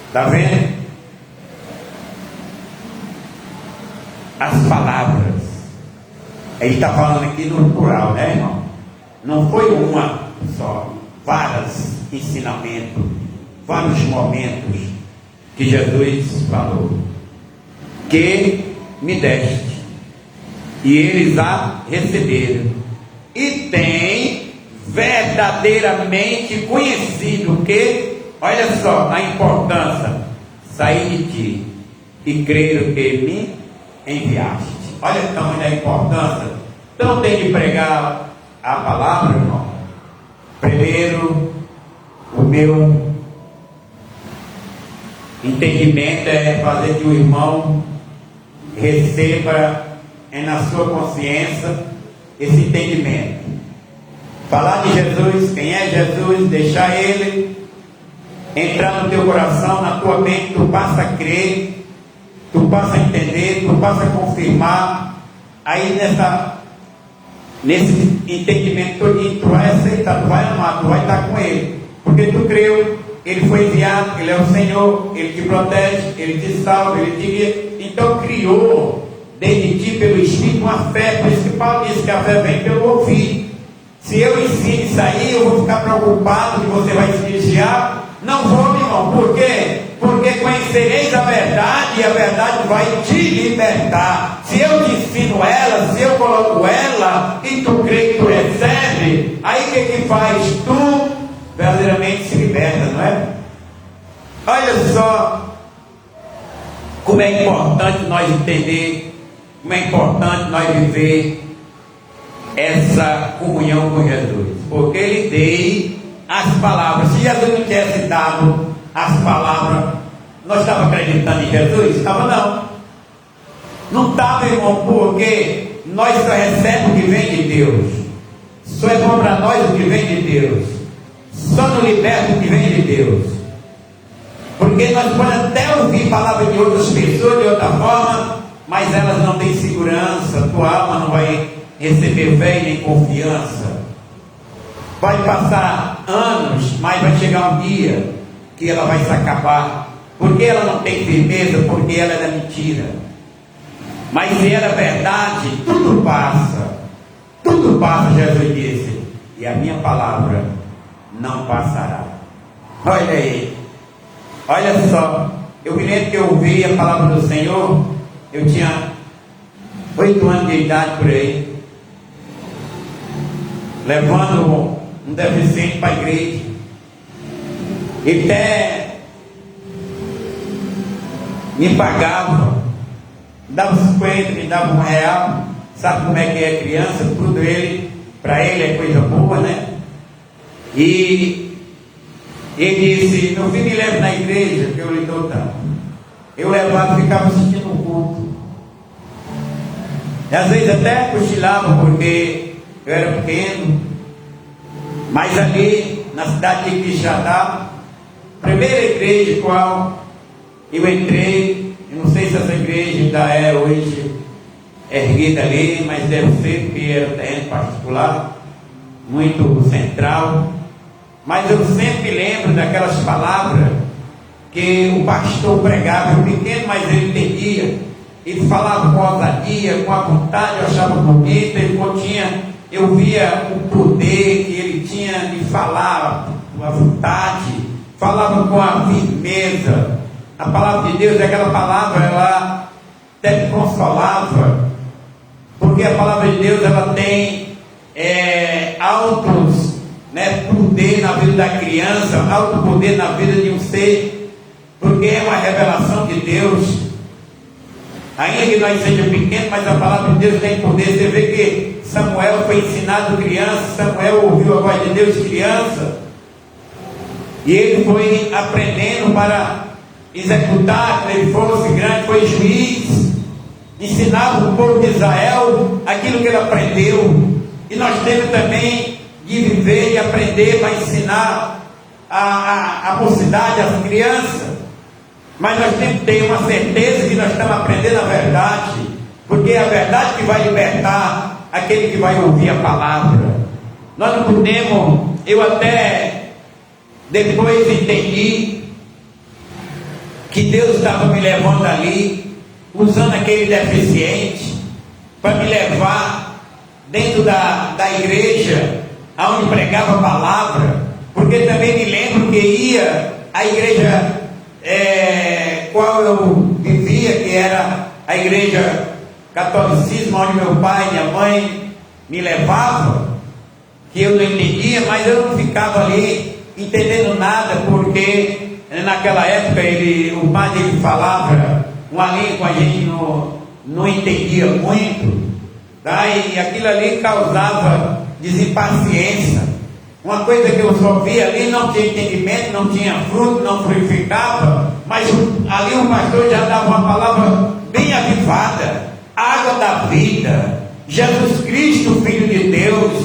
S1: está vendo? As palavras. Ele está falando aqui no plural, né, irmão? Não foi uma só, vários ensinamentos, vários momentos que Jesus falou, que me deste, e eles a receberam, e têm verdadeiramente conhecido que, olha só a importância, saí de ti e creio que me enviaste. Olha o tamanho da importância. Então tem que pregar a palavra, irmão. Primeiro, o meu entendimento é fazer que o irmão receba na sua consciência esse entendimento. Falar de Jesus, quem é Jesus, deixar Ele entrar no teu coração, na tua mente, tu passa a crer, tu passa a entender, tu passa a confirmar. Aí nesse entendimento todinho, tu vai aceitar, tu vai amar, tu vai estar com Ele, porque tu creu, Ele foi enviado, Ele é o Senhor, Ele te protege, Ele te salva, Ele te guia. Então criou dentro de ti pelo Espírito uma fé. Por isso que Paulo disse que a fé vem pelo ouvir. Se eu ensino isso aí, eu vou ficar preocupado que você vai se desviar? Não vou, meu irmão. Por quê? Porque conhecereis a verdade e a verdade vai te libertar. Se eu te ensino ela, se eu coloco ela e tu crê que tu recebe, aí o que faz? Tu verdadeiramente se liberta, não é? Olha só como é importante nós entender, como é importante nós viver essa comunhão com Jesus, porque Ele deu as palavras. Se Jesus não tivesse dado as palavras, nós estávamos acreditando em Jesus? Estava não estava, irmão, porque nós só recebemos o que vem de Deus, só é bom para nós o que vem de Deus, só nos liberta o que vem de Deus, porque nós podemos até ouvir palavras de outras pessoas de outra forma, mas elas não têm segurança, tua alma não vai receber fé nem confiança. Vai passar anos, mas vai chegar um dia que ela vai se acabar, porque ela não tem firmeza, porque ela é da mentira. Mas se era verdade, tudo passa, Jesus disse, e a minha palavra não passará. Olha aí, olha só, eu me lembro que eu ouvi a palavra do Senhor, eu tinha 8 anos de idade por aí, levando um deficiente para a igreja, e até me pagava, me dava 50, me dava R$1, sabe como é que é criança, tudo para ele é coisa boa, né? E ele disse, meu filho, me leva na igreja, que eu lhe dou tanto. Eu levava e ficava assistindo o culto, e às vezes até cochilava, porque eu era pequeno, mas ali na cidade de Quixadá, primeira igreja qual eu entrei, eu não sei se essa igreja ainda é hoje erguida ali, mas deve ser, porque era um terreno particular, muito central, mas eu sempre lembro daquelas palavras que o pastor pregava, eu pequeno, mas ele entendia, ele falava com ousadia, com a vontade, eu achava bonito, eu via o poder que ele tinha de falar com a vontade, falava com a firmeza. A palavra de Deus, aquela palavra, ela até me consolava, porque a palavra de Deus, ela tem altos, poder na vida da criança, alto poder na vida de um ser, porque é uma revelação de Deus. Ainda que nós sejamos pequenos, mas a palavra de Deus tem poder. Você vê que Samuel foi ensinado criança, Samuel ouviu a voz de Deus criança, e ele foi aprendendo para executar, quando ele fosse grande, foi juiz, ensinava o povo de Israel aquilo que ele aprendeu, e nós temos também de viver e aprender para ensinar a mocidade, as crianças. Mas nós temos que ter uma certeza que nós estamos aprendendo a verdade, porque é a verdade que vai libertar aquele que vai ouvir a palavra. Nós não podemos, eu até depois entendi que Deus estava me levando ali, usando aquele deficiente, para me levar dentro da igreja, aonde pregava a palavra, porque também me lembro que ia à igreja qual eu vivia, que era a igreja catolicismo, onde meu pai e minha mãe me levavam, que eu não entendia, mas eu não ficava ali entendendo nada, porque naquela época o padre ele falava uma língua que a gente não entendia muito, tá? E aquilo ali causava desimpaciência. Uma coisa que eu só via ali, não tinha entendimento, não tinha fruto, não frutificava, mas ali o pastor já dava uma palavra bem avivada, água da vida, Jesus Cristo, Filho de Deus,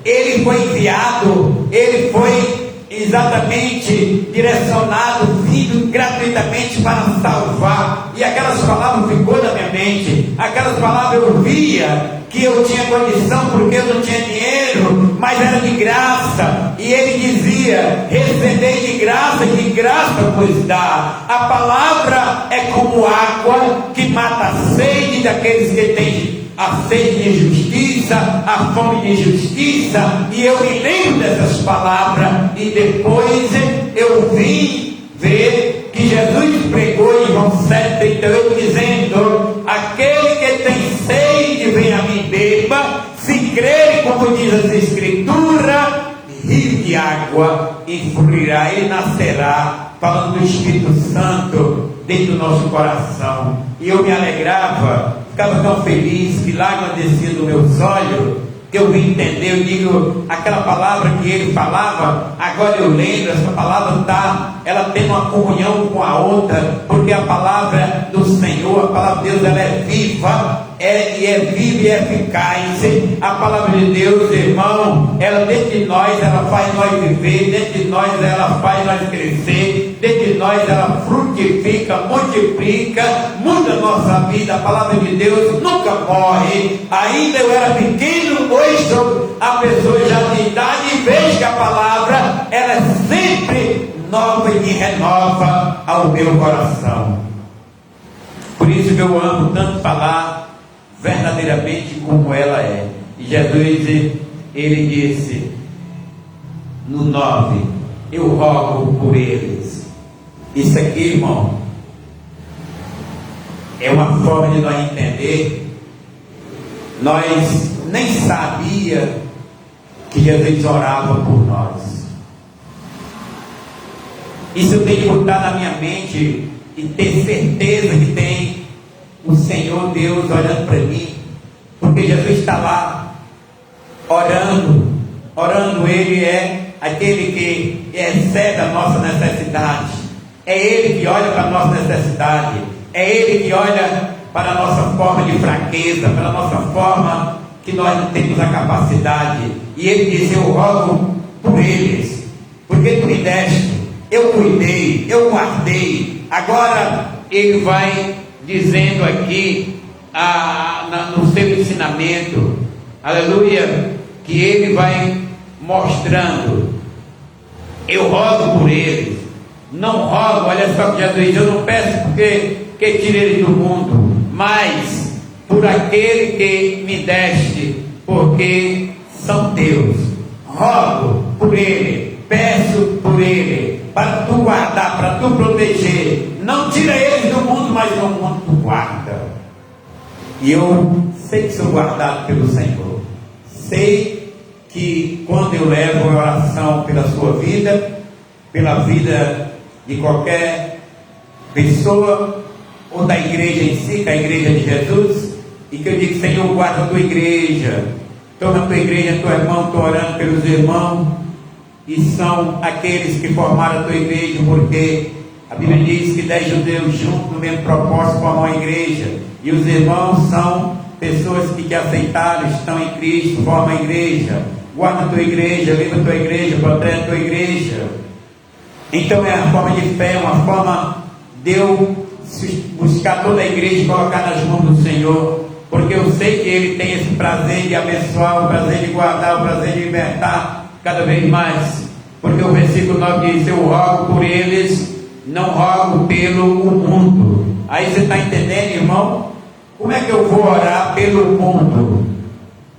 S1: ele foi enviado, ele foi exatamente direcionado, vindo gratuitamente para salvar. E aquelas palavras ficou na minha mente, aquelas palavras eu via que eu tinha condição porque eu não tinha dinheiro, mas era de graça, e ele dizia: recebei de graça vos dá. A palavra é como água que mata a sede daqueles que têm a sede de justiça, a fome de justiça. E eu me lembro dessas palavras, e depois eu vim ver que Jesus pregou em João 7,38, dizendo: aquele que tem sede, vem a mim, beba. Se crer, como diz as Escrituras, rio de água e fluirá, e nascerá, falando do Espírito Santo dentro do nosso coração. E eu me alegrava, ficava tão feliz, que lágrimas desciam dos meus olhos, que eu vim entender. Eu digo, aquela palavra que ele falava, agora eu lembro, essa palavra ela tem uma comunhão com a outra, porque a palavra do Senhor, a palavra de Deus, ela é viva, e é viva e eficaz. A palavra de Deus, irmão, ela dentro de nós, ela faz nós viver, dentro de nós ela faz nós crescer, dentro de nós ela frutifica, multiplica, muda a nossa vida. A palavra de Deus nunca morre. Ainda eu era pequeno, hoje sou a pessoa já de idade, e vejo que a palavra ela é sempre nova e me renova ao meu coração. Por isso que eu amo tanto falar verdadeiramente como ela é. E Jesus, ele disse no 9: eu rogo por eles. Isso aqui, irmão, é uma forma de nós entender. Nós nem sabia que Jesus orava por nós. Isso eu tenho que botar na minha mente e ter certeza que tem o Senhor Deus olhando para mim, porque Jesus está lá orando. Ele é aquele que excede a nossa necessidade, é Ele que olha para a nossa necessidade, é Ele que olha para a nossa forma de fraqueza, para a nossa forma que nós não temos a capacidade. E Ele diz: eu rogo por eles, porque tu me deste, eu cuidei, eu guardei. Agora Ele vai dizendo aqui no seu ensinamento, aleluia, que ele vai mostrando: eu rogo por eles, não rogo, olha só que Jesus diz: eu não peço porque que tire eles do mundo, mas por aquele que me deste, porque são teus. Rogo por ele, peço por ele, para tu guardar, para tu proteger. Não tira eles do mundo, mas no mundo tu guarda. E eu sei que sou guardado pelo Senhor. Sei que quando eu levo a oração pela sua vida, pela vida de qualquer pessoa, ou da igreja em si, que é a igreja de Jesus, e que eu digo: Senhor, guarda a tua igreja, toma a tua igreja, teu irmão, estou orando pelos irmãos, e são aqueles que formaram a tua igreja, porque a Bíblia diz que 10 judeus juntos no mesmo propósito formam a igreja, e os irmãos são pessoas que aceitaram, estão em Cristo, formam a igreja. Guarda a tua igreja, livra a tua igreja, protege a tua igreja. Então é uma forma de fé, uma forma de eu buscar toda a igreja e colocar nas mãos do Senhor, porque eu sei que Ele tem esse prazer de abençoar, o prazer de guardar, o prazer de libertar cada vez mais, porque o versículo 9 diz: eu rogo por eles, não rogo pelo mundo. Aí você está entendendo, irmão? Como é que eu vou orar pelo mundo?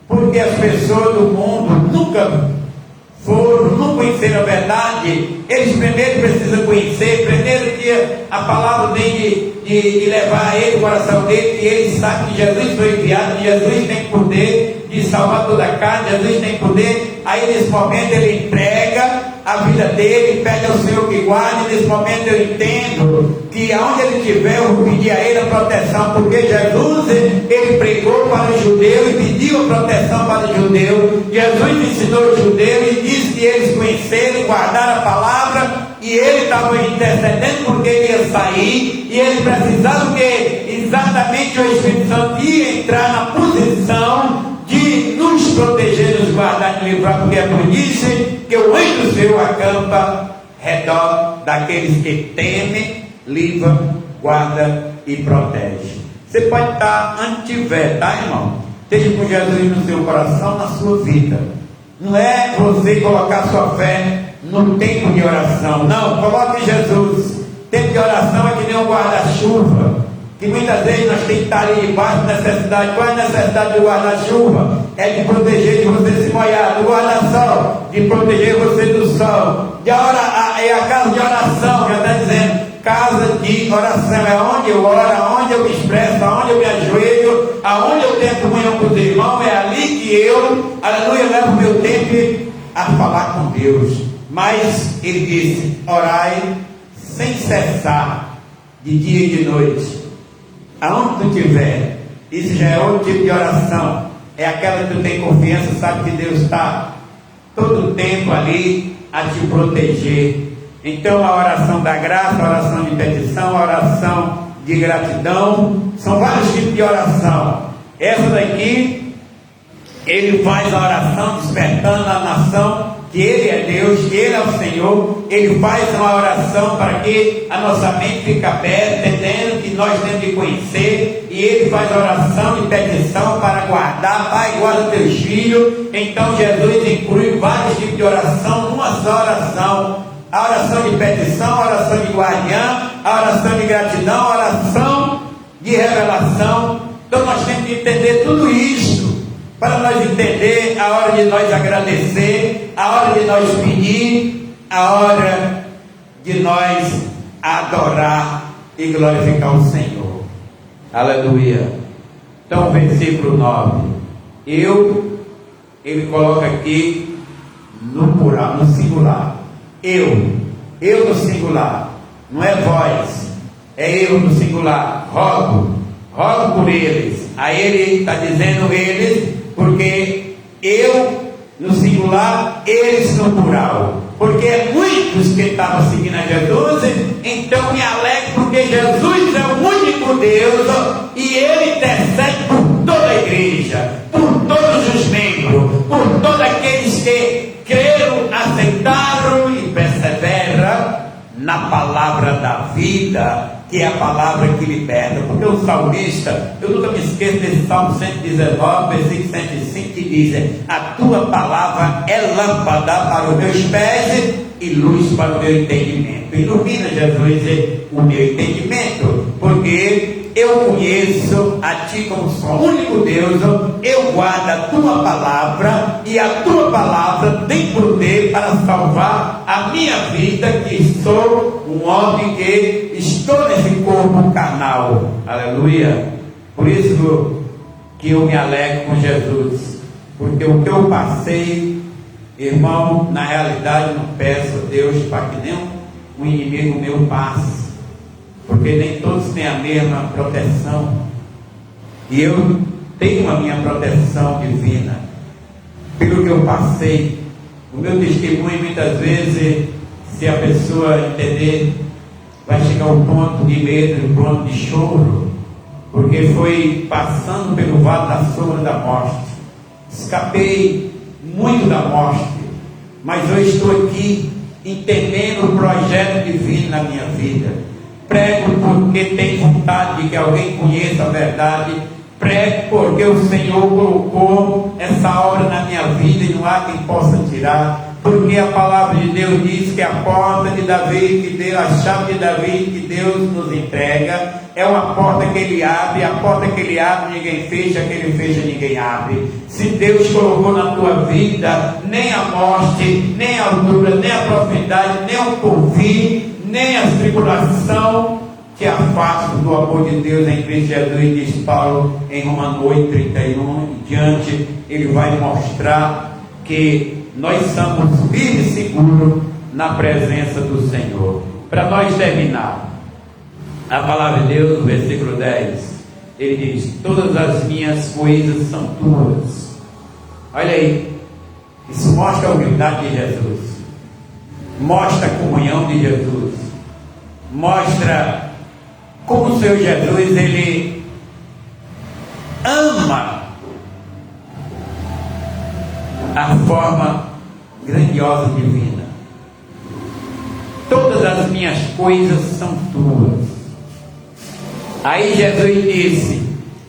S1: Porque as pessoas do mundo nunca conheceram a verdade. Eles primeiro precisam conhecer, primeiro que a palavra tem de levar a ele, o coração dele, que ele sabe que Jesus foi enviado, que Jesus tem poder, de salvar toda a carne. Jesus tem poder. Aí nesse momento ele entrega a vida dele, pede ao Senhor que guarde. Nesse momento eu entendo que aonde ele estiver, eu vou pedir a ele a proteção, porque Jesus, ele pregou para o judeu e pediu a proteção para o judeu. Jesus ensinou o judeu e disse que eles conheceram e guardaram a palavra, e ele estava intercedendo porque ele ia sair, e ele precisava que exatamente o Espírito Santo ia entrar na posição de nos proteger, nos guardar e livrar, porque é por isso que o anjo do Senhor acampa redor daqueles que temem, livra, guarda e protege. Você pode estar onde tiver, tá, irmão? Esteja com Jesus no seu coração, na sua vida. Não é você colocar sua fé no tempo de oração, não. Coloque Jesus. Tempo de oração é que nem um guarda-chuva, que muitas vezes nós temos que estar ali debaixo de necessidade. Qual é a necessidade do guarda-chuva? É de proteger de você se molhar. Do guarda-sol, de proteger você do sol. É a casa de oração, já está dizendo. Casa de oração é onde eu oro, aonde eu me expresso, aonde eu me ajoelho, aonde eu tenho comunhão com os irmãos. É ali que eu, aleluia, levo meu tempo a falar com Deus. Mas ele disse: orai sem cessar, de dia e de noite. Aonde tu estiver, isso já é outro tipo de oração. É aquela que tu tem confiança, sabe que Deus está todo o tempo ali a te proteger. Então a oração da graça, a oração de petição, a oração de gratidão, são vários tipos de oração. Essa daqui, ele faz a oração despertando a nação que Ele é Deus, que Ele é o Senhor. Ele faz uma oração para que a nossa mente fique aberta, entendendo que nós temos de conhecer. E Ele faz a oração de petição para guardar. Pai, guarda teus filhos. Então Jesus inclui vários tipos de oração numa só oração. A oração de petição, a oração de guardiã, a oração de gratidão, a oração de revelação. Então nós temos que entender tudo isso, para nós entender a hora de nós agradecer, a hora de nós pedir, a hora de nós adorar e glorificar o Senhor. Aleluia. Então, versículo 9. Ele coloca aqui no plural, no singular. Eu no singular, não é vós, é eu no singular. Rogo por eles. Aí ele está dizendo eles, porque eu no singular, eles no plural, porque é muitos que estavam seguindo a Jesus. Então me alegro, porque Jesus é o único Deus e Ele intercede por toda a igreja, por todos os membros, por todos aqueles que creram, aceitaram e perseveram na palavra da vida, que é a palavra que liberta. Porque o salmista, eu nunca me esqueço desse Salmo 119, versículo 105, que diz: a tua palavra é lâmpada para os meus pés e luz para o meu entendimento. Ilumina, Jesus, o meu entendimento, porque eu conheço a Ti como só único Deus. Eu guardo a Tua palavra, e a Tua palavra tem poder para salvar a minha vida, que sou um homem que estou nesse corpo carnal. Aleluia. Por isso que eu me alegro com Jesus, porque o que eu passei, irmão, na realidade não peço a Deus para que nem um inimigo meu passe, porque nem todos têm a mesma proteção, e eu tenho a minha proteção divina. Pelo que eu passei, o meu testemunho, muitas vezes, se a pessoa entender, vai chegar ao ponto de medo, ao ponto de choro, porque foi passando pelo vale da sombra da morte. Escapei muito da morte, mas eu estou aqui entendendo o projeto divino na minha vida. Prego porque tenho vontade de que alguém conheça a verdade. Prego porque o Senhor colocou essa obra na minha vida e não há quem possa tirar. Porque a palavra de Deus diz que a porta de Davi, que Deus, a chave de Davi que Deus nos entrega, é uma porta que Ele abre. A porta que Ele abre ninguém fecha, que Ele fecha ninguém abre. Se Deus colocou na tua vida, nem a morte, nem a altura, nem a profundidade, nem o porvir, nem a tribulação te afastam do amor de Deus em Cristo Jesus, diz Paulo em Romanos 8:31 e diante. Ele vai mostrar que nós somos firmes e seguros na presença do Senhor. Para nós terminar, a palavra de Deus, no versículo 10, ele diz: todas as minhas coisas são tuas. Olha aí, isso mostra a humildade de Jesus, mostra a comunhão de Jesus, mostra como o Senhor Jesus, ele ama a forma grandiosa divina. Todas as minhas coisas são tuas. Aí Jesus disse: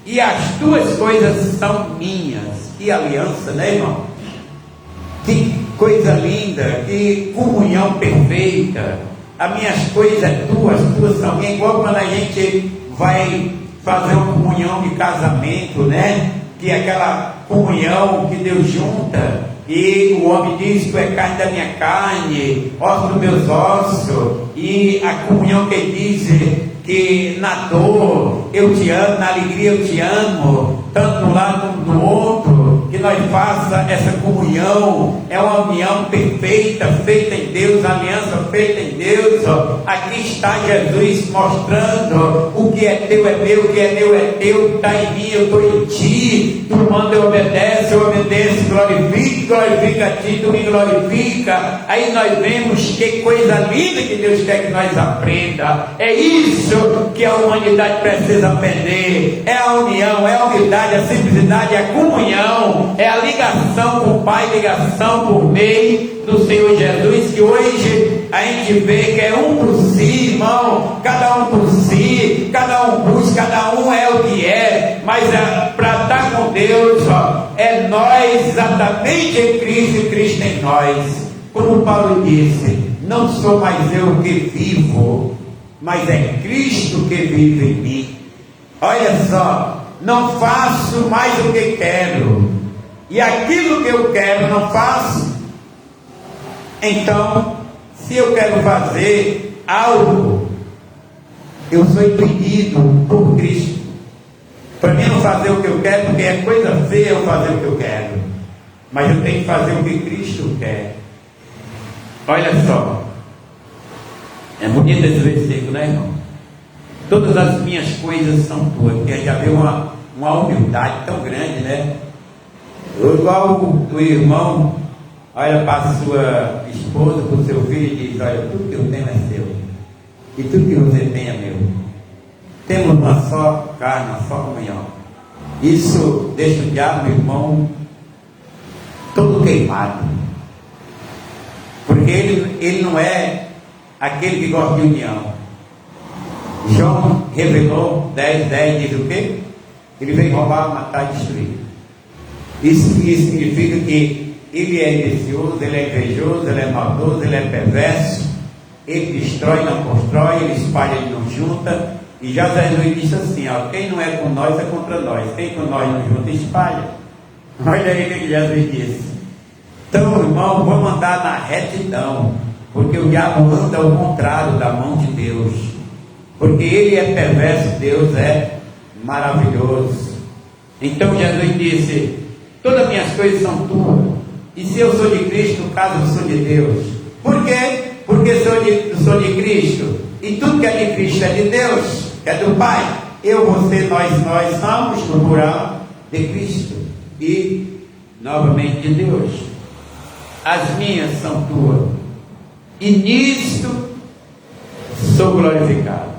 S1: e as tuas coisas são minhas. Que aliança, né, irmão? Que coisa linda, que comunhão perfeita. As minhas coisas é tuas, tuas são minhas. Igual quando a gente vai fazer uma comunhão de casamento, né? Que é aquela comunhão que Deus junta, e o homem diz: tu é carne da minha carne, osso dos meus ossos. E a comunhão que ele diz que na dor eu te amo, na alegria eu te amo, tanto de um lado como do outro, que nós faça essa comunhão. É uma união perfeita, feita em Deus, aliança feita em Deus. Aqui está Jesus mostrando: o que é teu é meu, o que é meu é teu, está em mim, eu estou em ti. Tu manda, eu obedeço, glorifica a ti, tu me glorifica. Aí nós vemos que coisa linda que Deus quer que nós aprenda. É isso que a humanidade precisa aprender. É a união, é a humildade, a simplicidade, a comunhão, é a ligação com o Pai, ligação por meio do Senhor Jesus, que hoje a gente vê que é um por si, irmão, cada um por si, cada um busca, cada um é o que é, mas para estar com Deus, é nós exatamente em Cristo e Cristo em nós. Como Paulo disse: não sou mais eu que vivo, mas é Cristo que vive em mim. Olha só, não faço mais o que quero, e aquilo que eu quero não faço. Então, se eu quero fazer algo, eu sou impedido por Cristo. Para mim não fazer o que eu quero, porque é coisa feia eu fazer o que eu quero, mas eu tenho que fazer o que Cristo quer. Olha só, é bonito esse versículo, né, irmão? Todas as minhas coisas são tuas. Porque já vê uma humildade tão grande, né? Igual o irmão olha para a sua esposa, para o seu filho e diz: olha, tudo que eu tenho é seu, e tudo que você tem é meu. Temos uma só carne, uma só comunhão. Isso deixa o diabo, irmão, todo queimado, porque ele não é aquele que gosta de união. João revelou 10:10, diz o quê? Ele veio roubar, matar e destruir. Isso significa que ele é ambicioso, ele é invejoso, ele é maldoso, ele é perverso, ele destrói, não constrói, ele espalha, ele não junta. E já Jesus disse assim: ó, quem não é com nós é contra nós, quem com nós não junta, espalha. Olha aí o que Jesus disse. Então, irmão, vamos andar na retidão, porque o diabo anda ao contrário da mão de Deus, porque ele é perverso, Deus é maravilhoso. Então Jesus disse: todas as minhas coisas são tuas, e se eu sou de Cristo, no caso eu sou de Deus. Por quê? Porque sou de Cristo, e tudo que é de Cristo é de Deus, é do Pai. Eu, você, nós somos, no plural, de Cristo e novamente de Deus. As minhas são tuas, e nisto sou glorificado.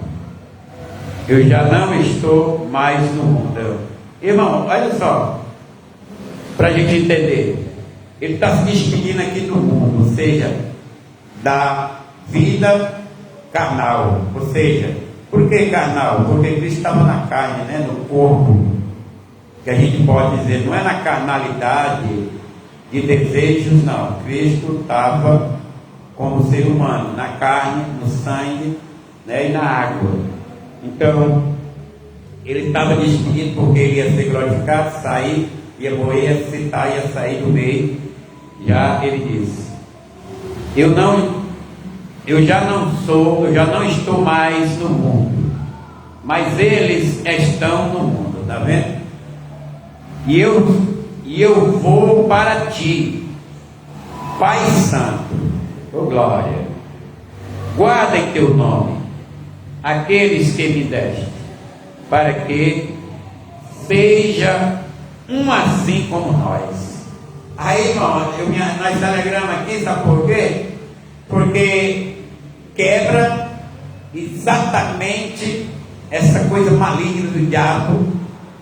S1: Eu já não estou mais no mundo. Irmão, olha só, para a gente entender, ele está se despedindo aqui do mundo, ou seja, da vida carnal. Ou seja, por que carnal? Porque Cristo estava na carne, né? No corpo, que a gente pode dizer, não é na carnalidade de desejos, não. Cristo estava como ser humano, na carne, no sangue, né? E na água. Então, ele estava despedido porque ele ia ser glorificado, sair, ia morrer, ia ressuscitar, ia sair do meio. Já ele disse: eu já não estou mais no mundo, mas eles estão no mundo, está vendo? E eu vou para ti, Pai Santo, oh glória, guarda em teu nome aqueles que me deste, para que seja um assim como nós. Aí, irmão, nós alegramos aqui, sabe por quê? Porque quebra exatamente essa coisa maligna do diabo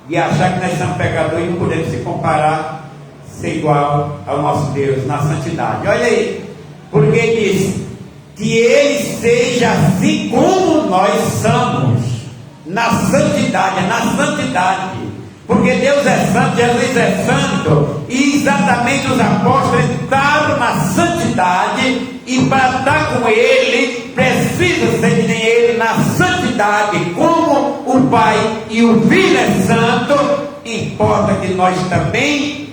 S1: de achar que nós somos pecadores e não podemos se comparar, ser igual ao nosso Deus na santidade. Olha aí, porque diz que Ele seja assim como nós somos, na santidade, porque Deus é santo, Jesus é santo, e exatamente os apóstolos entraram na santidade, e para estar com Ele, precisa ser nem Ele na santidade, como o Pai e o Filho é santo, importa que nós também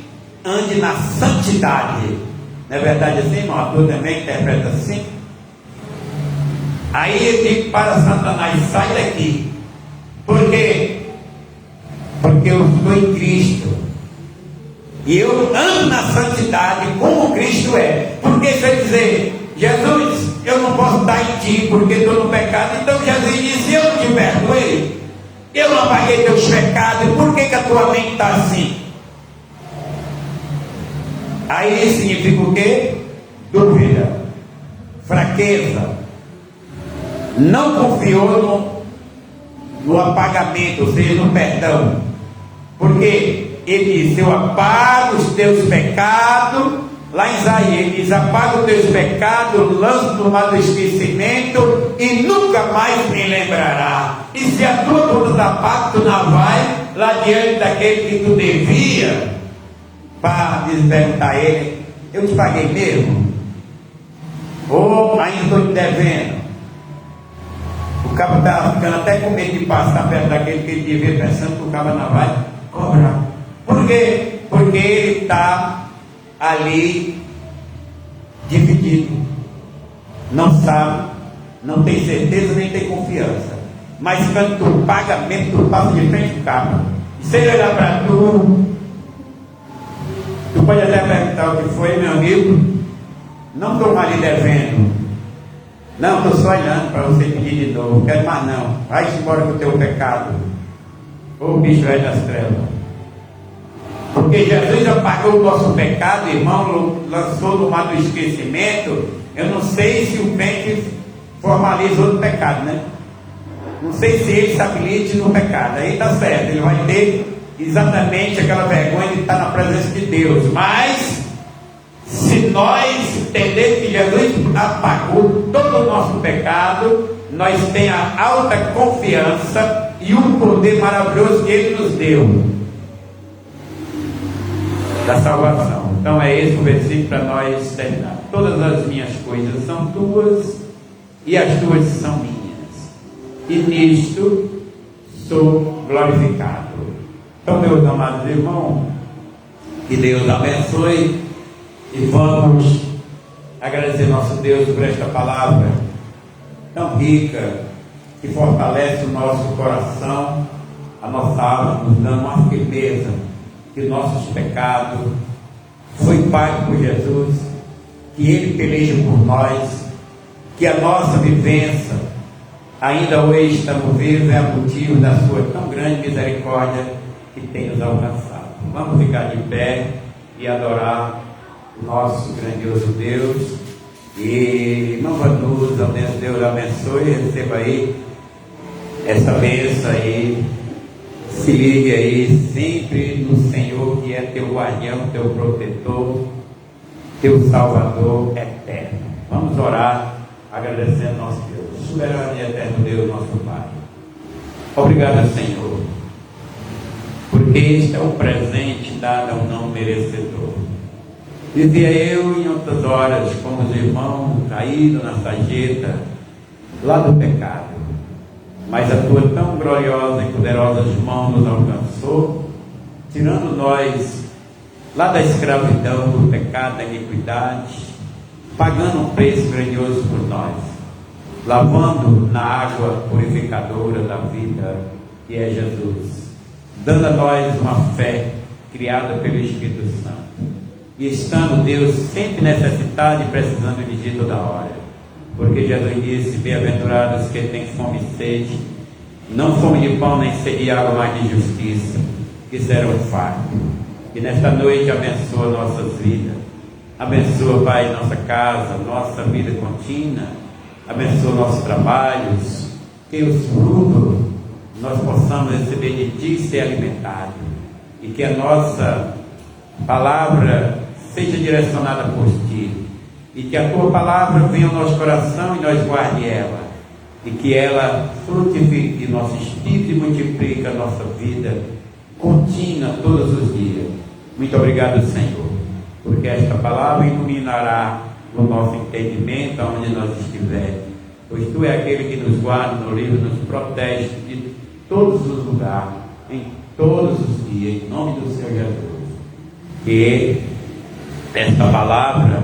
S1: ande na santidade. Não é verdade assim, irmão? Tu também interpreta assim? Aí ele diz para Satanás: sai daqui, porque eu estou em Cristo, e eu ando na santidade como Cristo é. Porque se eu dizer: Jesus, eu não posso estar em ti porque estou no pecado, então Jesus disse: eu não te perdoei, eu não apaguei teus pecados, por que a tua mente está assim? Aí significa o quê? Dúvida, fraqueza, não confiou no apagamento, ou seja, no perdão. Porque ele disse: eu apago os teus pecados. Lá em Isaías ele diz: apago os teus pecados, lanço no mar do esquecimento e nunca mais me lembrará. E se a tua conta está paga, tu não vai lá diante daquele que tu devia, para perguntar a ele: eu te paguei mesmo? Ou ainda estou te devendo? O cabo está ficando até com medo de passar perto daquele que ele devia, pensando que o cabo não vai cobrar. Por quê? Porque ele está ali dividido, não sabe, não tem certeza, nem tem confiança. Mas quando tu paga mesmo, tu passa de frente do cabo, e se ele olhar para tu pode até perguntar: o que foi, meu amigo? Não estou mais lhe devendo, não, estou só olhando para você pedir de novo, não quero mais não, vai-se embora com o teu pecado, ô bicho velho das trevas. Porque Jesus apagou o nosso pecado, irmão, lançou no mar do esquecimento. Eu não sei se o crente formaliza outro pecado, né? Não sei se ele se habilite no pecado, aí está certo, ele vai ter exatamente aquela vergonha de estar na presença de Deus. Mas se nós entendermos que Jesus apagou todo o nosso pecado, nós temos a alta confiança e o poder maravilhoso que Ele nos deu da salvação. Então é esse o versículo para nós terminar. Todas as minhas coisas são tuas e as tuas são minhas, e nisto sou glorificado. Então, meus amados irmãos, que Deus abençoe, e vamos agradecer nosso Deus por esta palavra tão rica, que fortalece o nosso coração, a nossa alma, nos dando uma firmeza que nossos pecados foi pago por Jesus, que Ele peleja por nós, que a nossa vivência ainda hoje estamos vivos, é motivo da sua tão grande misericórdia que tem nos alcançado. Vamos ficar de pé e adorar o nosso grandioso Deus. E irmão Vanusa, Deus abençoe, receba aí essa bênção aí. Se ligue aí sempre no Senhor, que é teu guardião, teu protetor, teu salvador eterno. Vamos orar agradecendo nosso Deus, soberano e eterno Deus, nosso Pai. Obrigado, Senhor, porque este é o presente dado ao não merecedor. Dizia eu em outras horas, como os irmãos caídos na sarjeta lá do pecado, mas a tua tão gloriosa e poderosa mão nos alcançou, tirando nós lá da escravidão, do pecado, da iniquidade, pagando um preço grandioso por nós. lavando na água purificadora da vida, que é Jesus, dando a nós uma fé criada pelo Espírito Santo, e estando Deus sempre necessitado e precisando de Ti toda hora, porque Jesus disse: bem-aventurados que têm fome e sede, não fome de pão nem sede de água, mas de justiça, que serão fartos. E nesta noite abençoa nossas vidas, abençoa, Pai, nossa casa, nossa vida contínua, abençoa nossos trabalhos, que os frutos nós possamos receber de Ti e ser alimentados, e que a nossa palavra seja direcionada por Ti, e que a Tua palavra venha ao nosso coração e nós guarde ela, e que ela frutifique nosso espírito e multiplique a nossa vida contínua todos os dias. Muito obrigado, Senhor, porque esta palavra iluminará o nosso entendimento aonde nós estivermos, pois Tu é aquele que nos guarda, nos livra, nos protege de todos os lugares, em todos os dias, em nome do Senhor Jesus. Que esta palavra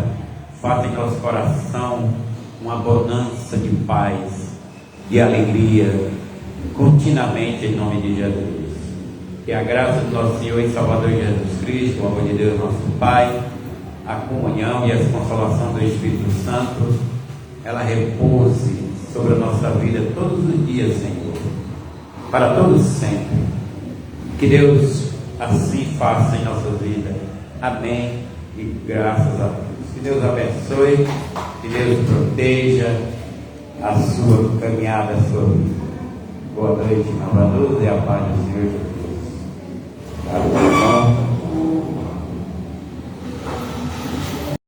S1: faça em nosso coração uma bonança de paz e alegria continuamente, em nome de Jesus. Que a graça do nosso Senhor e Salvador Jesus Cristo, o amor de Deus nosso Pai, a comunhão e a consolação do Espírito Santo, ela repouse sobre a nossa vida todos os dias, Senhor, para todos sempre. Que Deus assim faça em nossa vida. Amém e graças a Deus. Que Deus abençoe, que Deus proteja a sua caminhada, a sua vida. Boa noite, meu amado, e a paz do Senhor Jesus.